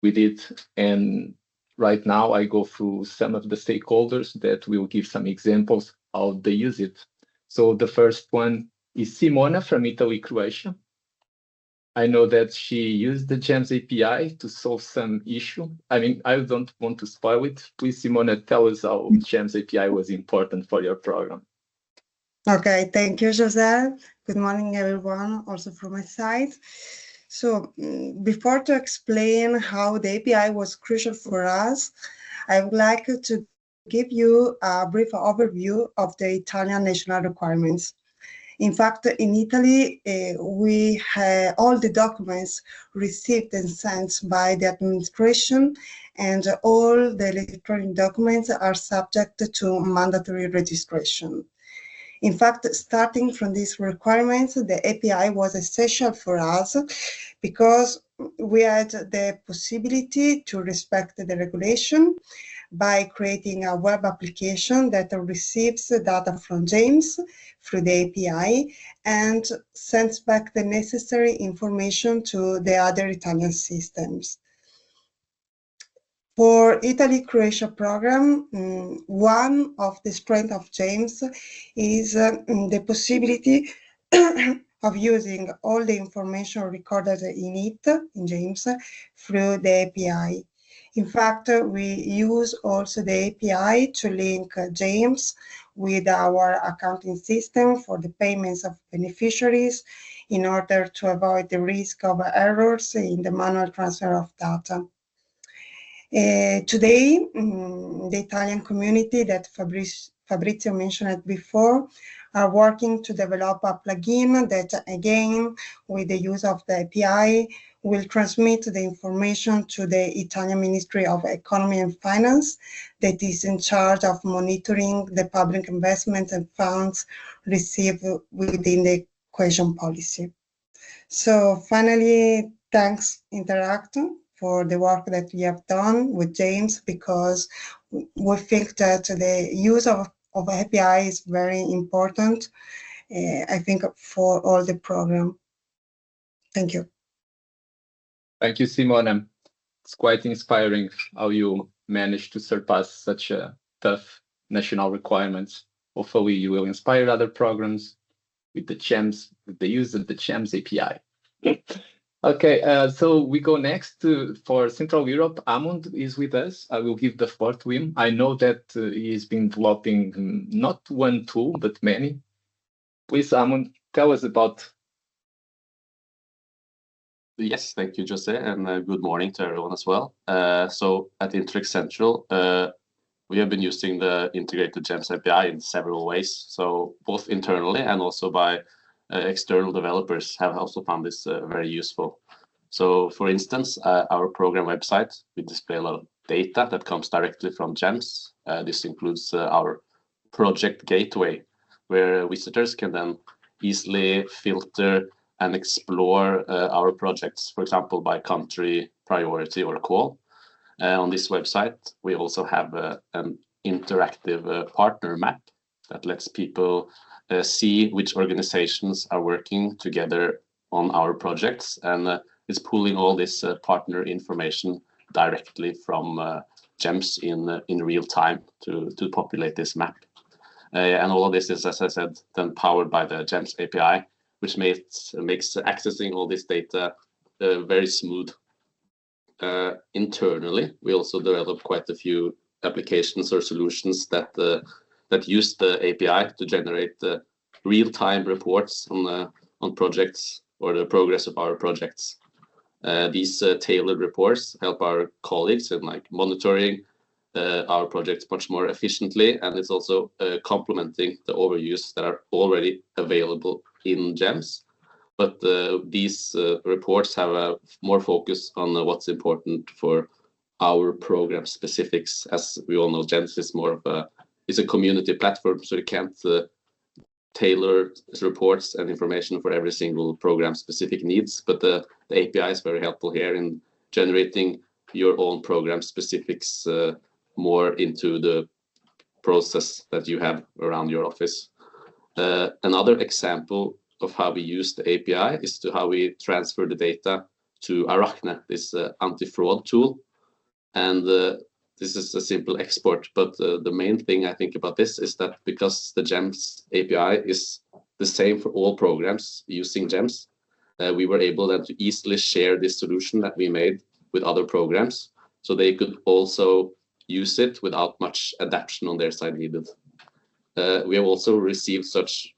with it. And right now I go through some of the stakeholders that will give some examples how they use it. So the first one is Simona from Italy, Croatia. I know that she used the Jems API to solve some issue. I mean, I don't want to spoil it. Please, Simona, tell us how Jems API was important for your program. Okay, thank you, José. Good morning, everyone, also from my side. So before to explain how the API was crucial for us, I would like to give you a brief overview of the Italian national requirements. In fact, in Italy, we have all the documents received and sent by the administration, and all the electronic documents are subject to mandatory registration. In fact, starting from these requirements, the API was essential for us because we had the possibility to respect the regulation by creating a web application that receives data from Jems through the API and sends back the necessary information to the other Italian systems. For Italy-Croatia program, one of the strengths of Jems is the possibility of using all the information recorded in Jems, through the API. In fact, we use also the API to link Jems with our accounting system for the payments of beneficiaries in order to avoid the risk of errors in the manual transfer of data. Today, the Italian community that Fabrizio mentioned before are working to develop a plugin that, again, with the use of the API, will transmit the information to the Italian Ministry of Economy and Finance that is in charge of monitoring the public investment and funds received within the cohesion policy. So finally, thanks Interact for the work that we have done with Jems, because we think that the use of API is very important, I think, for all the program. Thank you. Thank you, Simone. It's quite inspiring how you managed to surpass such a tough national requirements. Hopefully you will inspire other programs with the Jems, with the use of the Jems API. Okay, so we go next for Central Europe. Amund is with us. I will give the floor to him. I know that he's been developing not one tool, but many. Please, Amund, tell us about. Yes, thank you, Jose, and good morning to everyone as well. So at Interreg Central, we have been using the integrated Jems API in several ways. So both internally and also by external developers have also found this very useful. So for instance, our program website, we display a lot of data that comes directly from Jems. This includes our project gateway, where visitors can then easily filter and explore our projects, for example, by country, priority, or call. On this website, we also have an interactive partner map that lets people see which organizations are working together on our projects, and is pulling all this partner information directly from Jems in real time to populate this map. And all of this is, as I said, then powered by the Jems API, which makes accessing all this data very smooth. Internally, we also developed quite a few applications or solutions that use the API to generate real-time reports on projects or the progress of our projects. These tailored reports help our colleagues in monitoring our projects much more efficiently, and it's also complementing the overviews that are already available in Jems. But these reports have a more focus on what's important for our program specifics. As we all know, Jems is more of a community platform, so you can't tailor reports and information for every single program specific needs. But the API is very helpful here in generating your own program specifics more into the process that you have around your office. Another example of how we use the API is to how we transfer the data to Arachne, this anti-fraud tool. And this is a simple export, but the main thing I think about this is that because the Jems API is the same for all programs using Jems, we were able then to easily share this solution that we made with other programs, so they could also use it without much adaptation on their side needed. We have also received such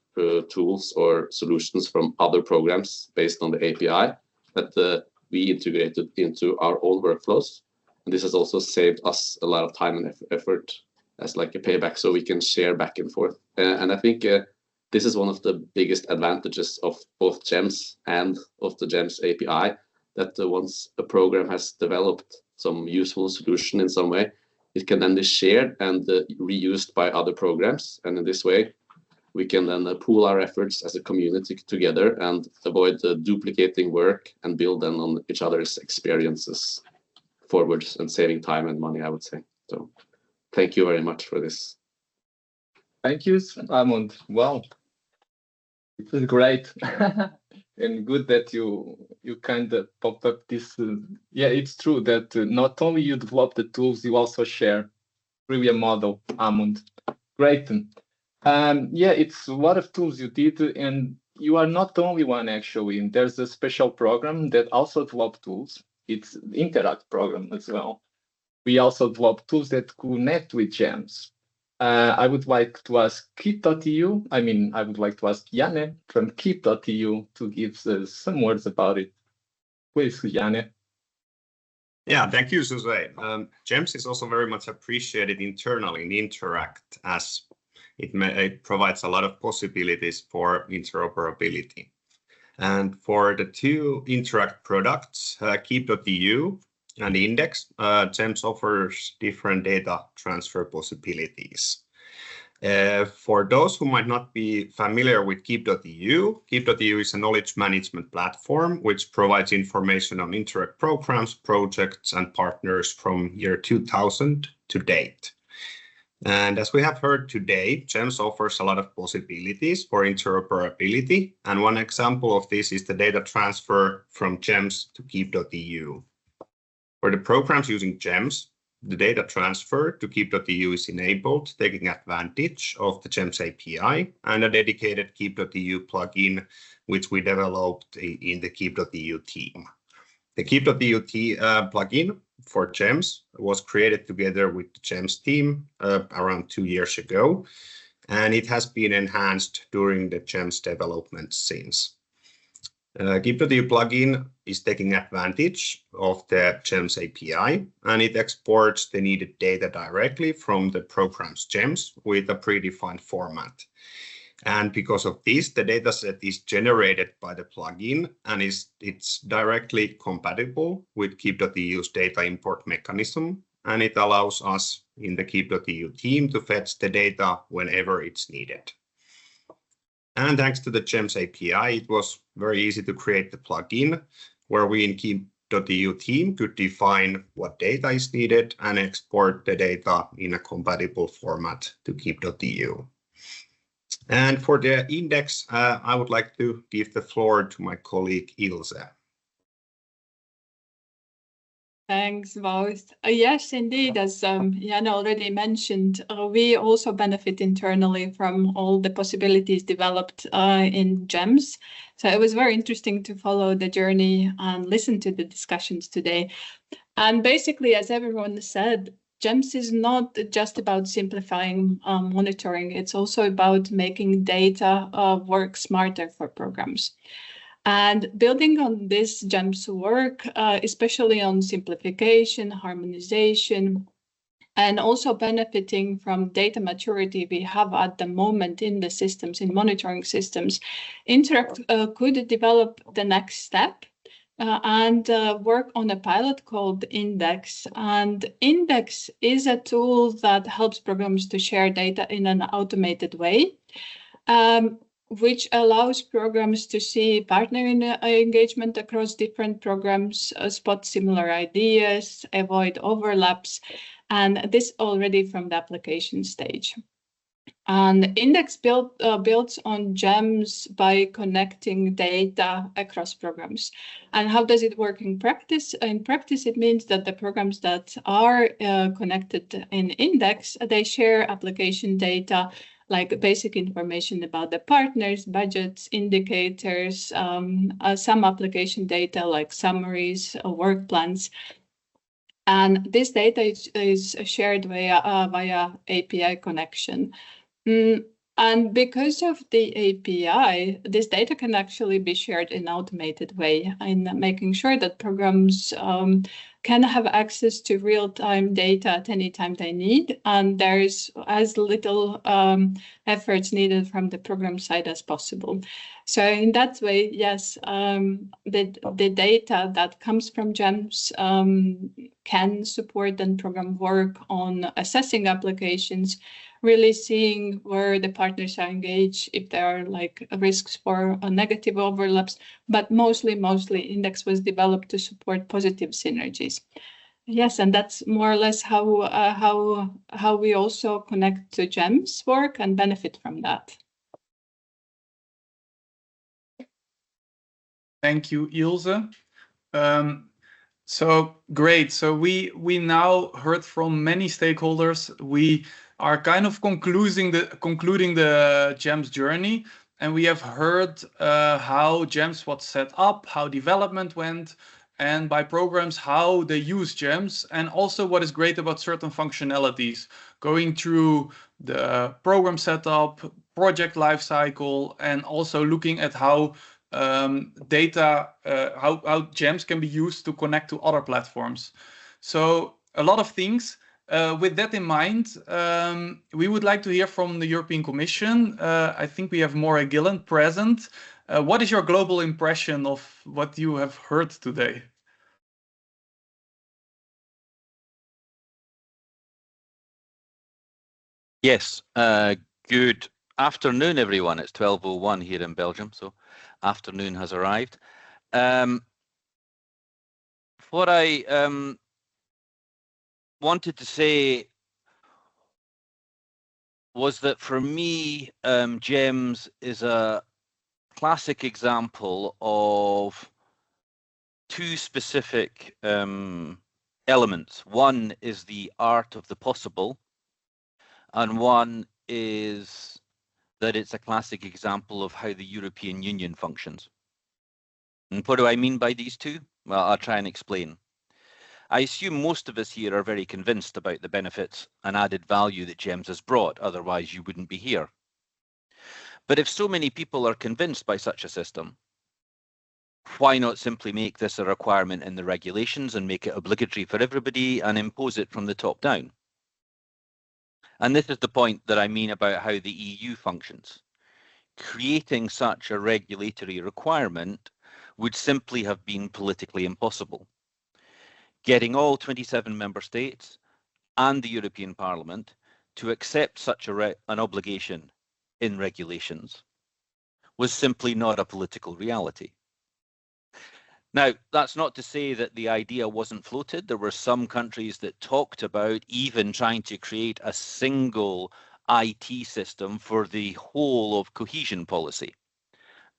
tools or solutions from other programs based on the API that we integrated into our own workflows. And this has also saved us a lot of time and effort as like a payback, so we can share back and forth. And I think this is one of the biggest advantages of both Jems and of the Jems API, that once a program has developed some useful solution in some way, it can then be shared and reused by other programs. And in this way, we can then pool our efforts as a community together and avoid duplicating work and build then on each other's experiences forwards and saving time and money, I would say. So thank you very much for this. Thank you, Amund. Wow, it was great. And good that you kind of popped up this. Yeah, it's true that not only you develop the tools, you also share. Really a model, Amund. Great. Yeah, it's a lot of tools you did, and you are not the only one actually. There's a special program that also develop tools. It's the Interreg program as well. We also develop tools that connect with Jems. I would like to ask Keep.eu. I would like to ask Janne from Keep.eu to give some words about it. Please, Janne. Yeah, thank you, Jose. Jems is also very much appreciated internally in Interreg, as it provides a lot of possibilities for interoperability. And for the two Interreg products, Keep.eu and Index, Jems offers different data transfer possibilities. For those who might not be familiar with Keep.eu, Keep.eu is a knowledge management platform which provides information on Interreg programs, projects, and partners from year 2000 to date. And as we have heard today, GEMS offers a lot of possibilities for interoperability. And one example of this is the data transfer from GEMS to Keep.eu. For the programs using GEMS, the data transfer to Keep.eu is enabled, taking advantage of the GEMS API and a dedicated Keep.eu plugin, which we developed in the Keep.eu team. The Keep.eu plugin for GEMS was created together with the GEMS team around 2 years ago, and it has been enhanced during the GEMS development since. Keep.eu plugin is taking advantage of the GEMS API, and it exports the needed data directly from the program's GEMS with a predefined format. And because of this, the dataset is generated by the plugin, and it's directly compatible with Keep.eu's data import mechanism, and it allows us in the Keep.eu team to fetch the data whenever it's needed. And thanks to the GEMS API, it was very easy to create the plugin, where we in Keep.eu team could define what data is needed and export the data in a compatible format to Keep.eu. And for the index, I would like to give the floor to my colleague Ilse. Thanks, both. Yes, indeed, as Jan already mentioned, we also benefit internally from all the possibilities developed in GEMS. So it was very interesting to follow the journey and listen to the discussions today. And basically, as everyone said, GEMS is not just about simplifying monitoring, it's also about making data work smarter for programs. And building on this GEMS work, especially on simplification, harmonization, and also benefiting from data maturity we have at the moment in the systems, in monitoring systems, Interreg could develop the next step and work on a pilot called Index. And Index is a tool that helps programs to share data in an automated way, which allows programs to see partner engagement across different programs, spot similar ideas, avoid overlaps, and this already from the application stage. And Index builds on GEMS by connecting data across programs. And how does it work in practice? In practice, it means that the programs that are connected in Index, they share application data like basic information about the partners, budgets, indicators, some application data like summaries, work plans. And this data is shared via API connection. And because of the API, this data can actually be shared in an automated way, in making sure that programs can have access to real-time data at any time they need, and there's as little efforts needed from the program side as possible. So in that way, yes, the data that comes from GEMS can support the program work on assessing applications, really seeing where the partners are engaged, if there are like risks for negative overlaps, but mostly Index was developed to support positive synergies. Yes, and that's more or less how we also connect to GEMS work and benefit from that. Thank you, Ilse. So great. So we now heard from many stakeholders. We are kind of concluding the GEMS journey, and we have heard how GEMS was set up, how development went, and by programs how they use GEMS, and also what is great about certain functionalities, going through the program setup, project lifecycle, and also looking at how data, how GEMS can be used to connect to other platforms. So a lot of things. With that in mind, we would like to hear from the European Commission. I think we have Maura Gillen present. What is your global impression of what you have heard today? Yes, good afternoon, everyone. It's 12:01 here in Belgium, so afternoon has arrived. What I wanted to say was that for me, Jems is a classic example of two specific elements. One is the art of the possible, and one is that it's a classic example of how the European Union functions. And what do I mean by these two? Well, I'll try and explain. I assume most of us here are very convinced about the benefits and added value that Jems has brought, otherwise you wouldn't be here. But if so many people are convinced by such a system, why not simply make this a requirement in the regulations and make it obligatory for everybody and impose it from the top down? And this is the point that I mean about how the EU functions. Creating such a regulatory requirement would simply have been politically impossible. Getting all 27 member states and the European Parliament to accept such an obligation in regulations was simply not a political reality. Now, that's not to say that the idea wasn't floated. There were some countries that talked about even trying to create a single IT system for the whole of cohesion policy.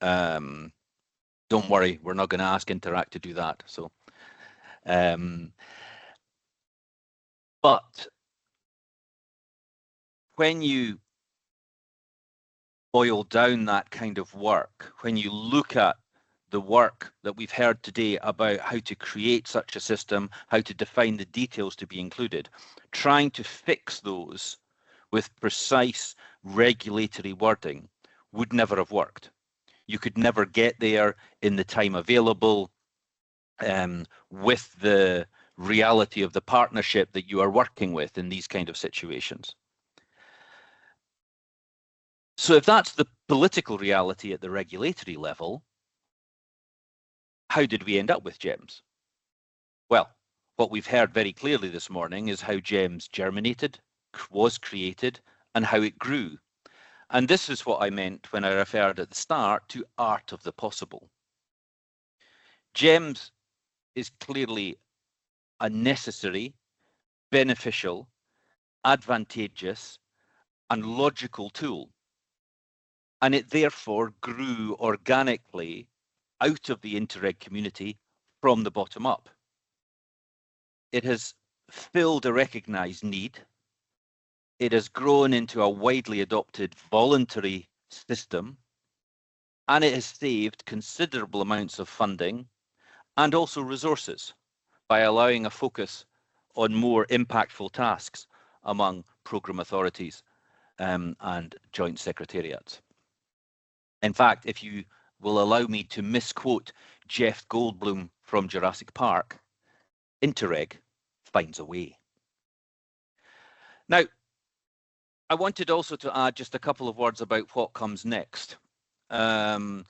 Don't worry, we're not going to ask Interreg to do that. So, but when you boil down that kind of work, when you look at the work that we've heard today about how to create such a system, how to define the details to be included, trying to fix those with precise regulatory wording would never have worked. You could never get there in the time available with the reality of the partnership that you are working with in these kind of situations. So if that's the political reality at the regulatory level, how did we end up with Jems? Well, what we've heard very clearly this morning is how Jems germinated, was created, and how it grew. And this is what I meant when I referred at the start to art of the possible. Jems is clearly a necessary, beneficial, advantageous, and logical tool. And it therefore grew organically out of the Interreg community from the bottom up. It has filled a recognized need. It has grown into a widely adopted voluntary system, and it has saved considerable amounts of funding and also resources by allowing a focus on more impactful tasks among programme authorities and joint secretariats. In fact, if you will allow me to misquote Jeff Goldblum from Jurassic Park, Interreg finds a way. Now, I wanted also to add just a couple of words about what comes next. Now,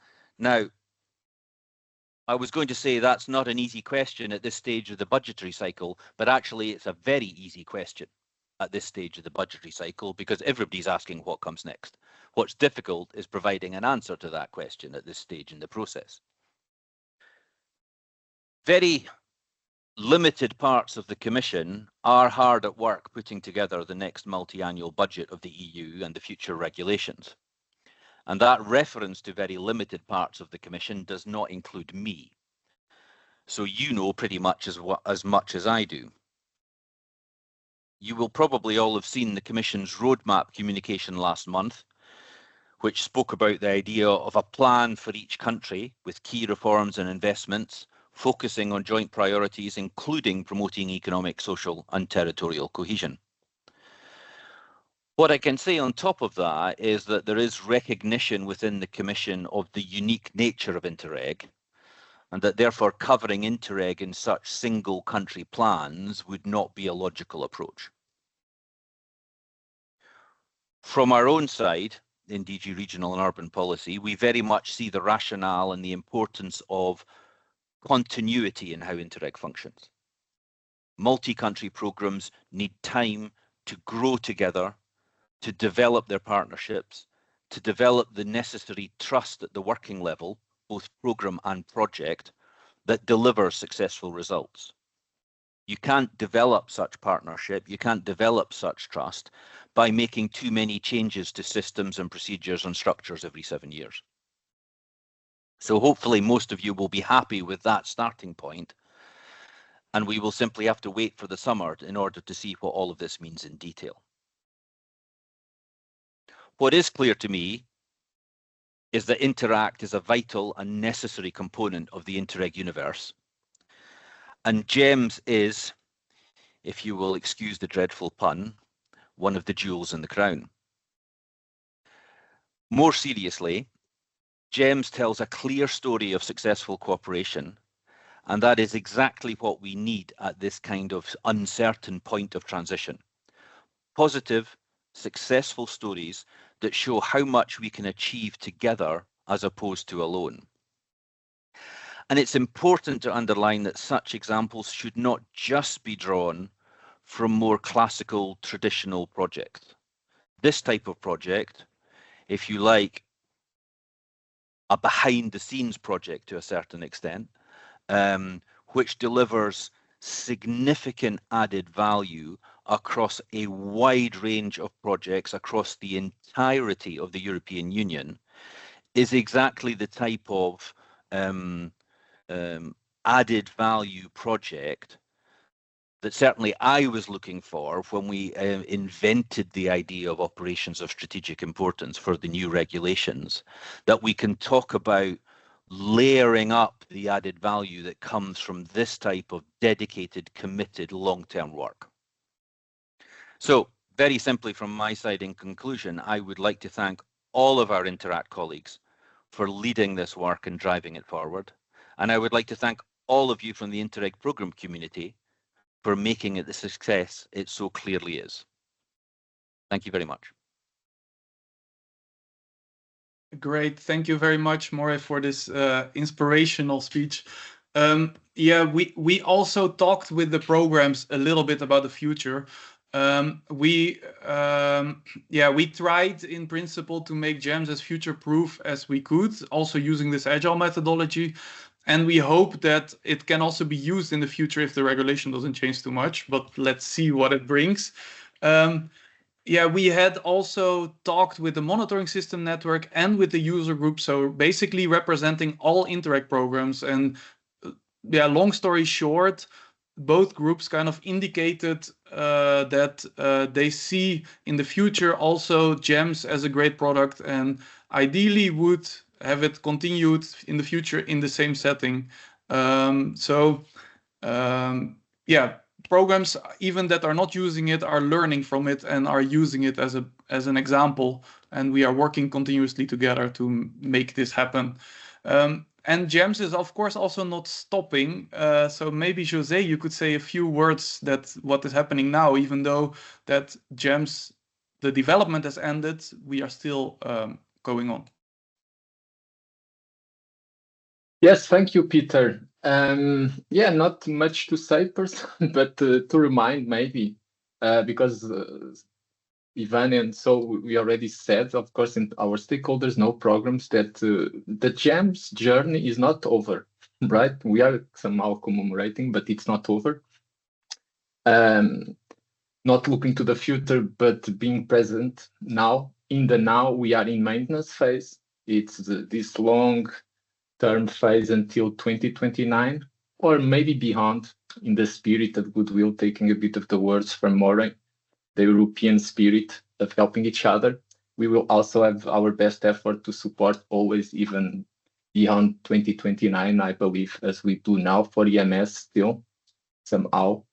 I was going to say that's not an easy question at this stage of the budgetary cycle, but actually it's a very easy question at this stage of the budgetary cycle because everybody's asking what comes next. What's difficult is providing an answer to that question at this stage in the process. Very limited parts of the Commission are hard at work putting together the next multi-annual budget of the EU and the future regulations. And that reference to very limited parts of the Commission does not include me. So you know pretty much as much as I do. You will probably all have seen the Commission's roadmap communication last month, which spoke about the idea of a plan for each country with key reforms and investments, focusing on joint priorities, including promoting economic, social and territorial cohesion. What I can say on top of that is that there is recognition within the Commission of the unique nature of Interreg, and that therefore covering Interreg in such single country plans would not be a logical approach. From our own side, in DG Regional and Urban Policy, we very much see the rationale and the importance of continuity in how Interreg functions. Multi-country programmes need time to grow together, to develop their partnerships, to develop the necessary trust at the working level, both programme and project, that delivers successful results. You can't develop such partnership, you can't develop such trust by making too many changes to systems and procedures and structures every 7 years. So hopefully most of you will be happy with that starting point, and we will simply have to wait for the summer in order to see what all of this means in detail. What is clear to me is that Interact is a vital and necessary component of the Interreg universe. And Jems is, if you will excuse the dreadful pun, one of the jewels in the crown. More seriously, Jems tells a clear story of successful cooperation, and that is exactly what we need at this kind of uncertain point of transition. Positive, successful stories that show how much we can achieve together as opposed to alone. And it's important to underline that such examples should not just be drawn from more classical, traditional projects. This type of project, if you like, a behind-the-scenes project to a certain extent, which delivers significant added value across a wide range of projects across the entirety of the European Union, is exactly the type of added value project that certainly I was looking for when we invented the idea of operations of strategic importance for the new regulations, that we can talk about layering up the added value that comes from this type of dedicated, committed, long-term work. So very simply from my side, in conclusion, I would like to thank all of our Interact colleagues for leading this work and driving it forward. And I would like to thank all of you from the Interreg program community for making it the success it so clearly is. Thank you very much. Great. Thank you very much, More, for this inspirational speech. Yeah, we also talked with the programs a little bit about the future. We tried in principle to make Jems as future-proof as we could, also using this agile methodology. And we hope that it can also be used in the future if the regulation doesn't change too much, but let's see what it brings. Yeah, we had also talked with the monitoring system network and with the user group, so basically representing all Interreg programs. And yeah, long story short, both groups kind of indicated that they see in the future also Jems as a great product and ideally would have it continued in the future in the same setting. Yeah, programs even that are not using it are learning from it and are using it as an example, and we are working continuously together to make this happen. And Jems is of course also not stopping, so maybe José, you could say a few words that what is happening now, even though that Jems, the development has ended, we are still going on. Yes, thank you, Peter. Yeah, not much to say, but to remind maybe, because Ivan and so we already said, of course, in our stakeholders know programs that the Jems journey is not over, right? We are somehow commemorating, but it's not over. Not looking to the future, but being present now. In the now, we are in maintenance phase. It's this long-term phase until 2029, or maybe beyond, in the spirit of goodwill, taking a bit of the words from Moray, the European spirit of helping each other. We will also have our best effort to support always, even beyond 2029, I believe, as we do now for EMS still, somehow.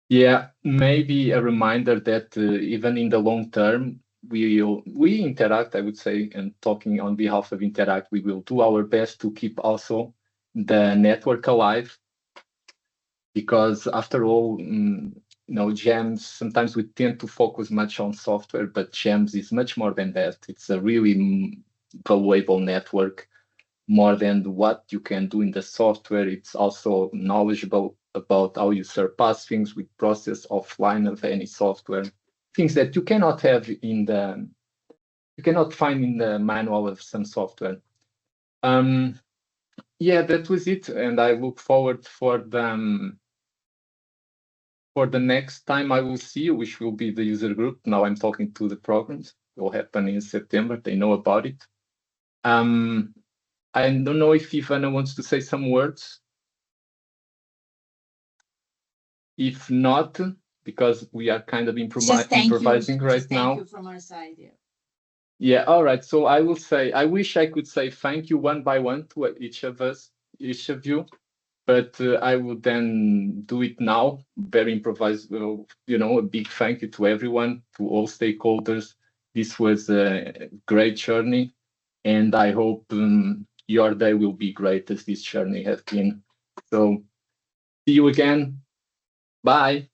Yeah, maybe a reminder that even in the long term, we Interact, I would say, and talking on behalf of Interact, we will do our best to keep also the network alive, because after all, Jems, sometimes we tend to focus much on software, but Jems is much more than that. It's a really valuable network, more than what you can do in the software. It's also knowledgeable about how you surpass things with process offline of any software, things that you cannot have you cannot find in the manual of some software. Yeah, that was it, and I look forward for the for the next time I will see you, which will be the user group. Now I'm talking to the programs. It will happen in September. They know about it. I don't know if Ivana wants to say some words. If not, because we are kind of improvising right now. Thank you from our side. Yeah. Yeah, all right. So I will say, I wish I could say thank you one by one to each of you, but I will then do it now. Very improvised, a big thank you to everyone, to all stakeholders. This was a great journey, and I hope your day will be great as this journey has been. So see you again. Bye.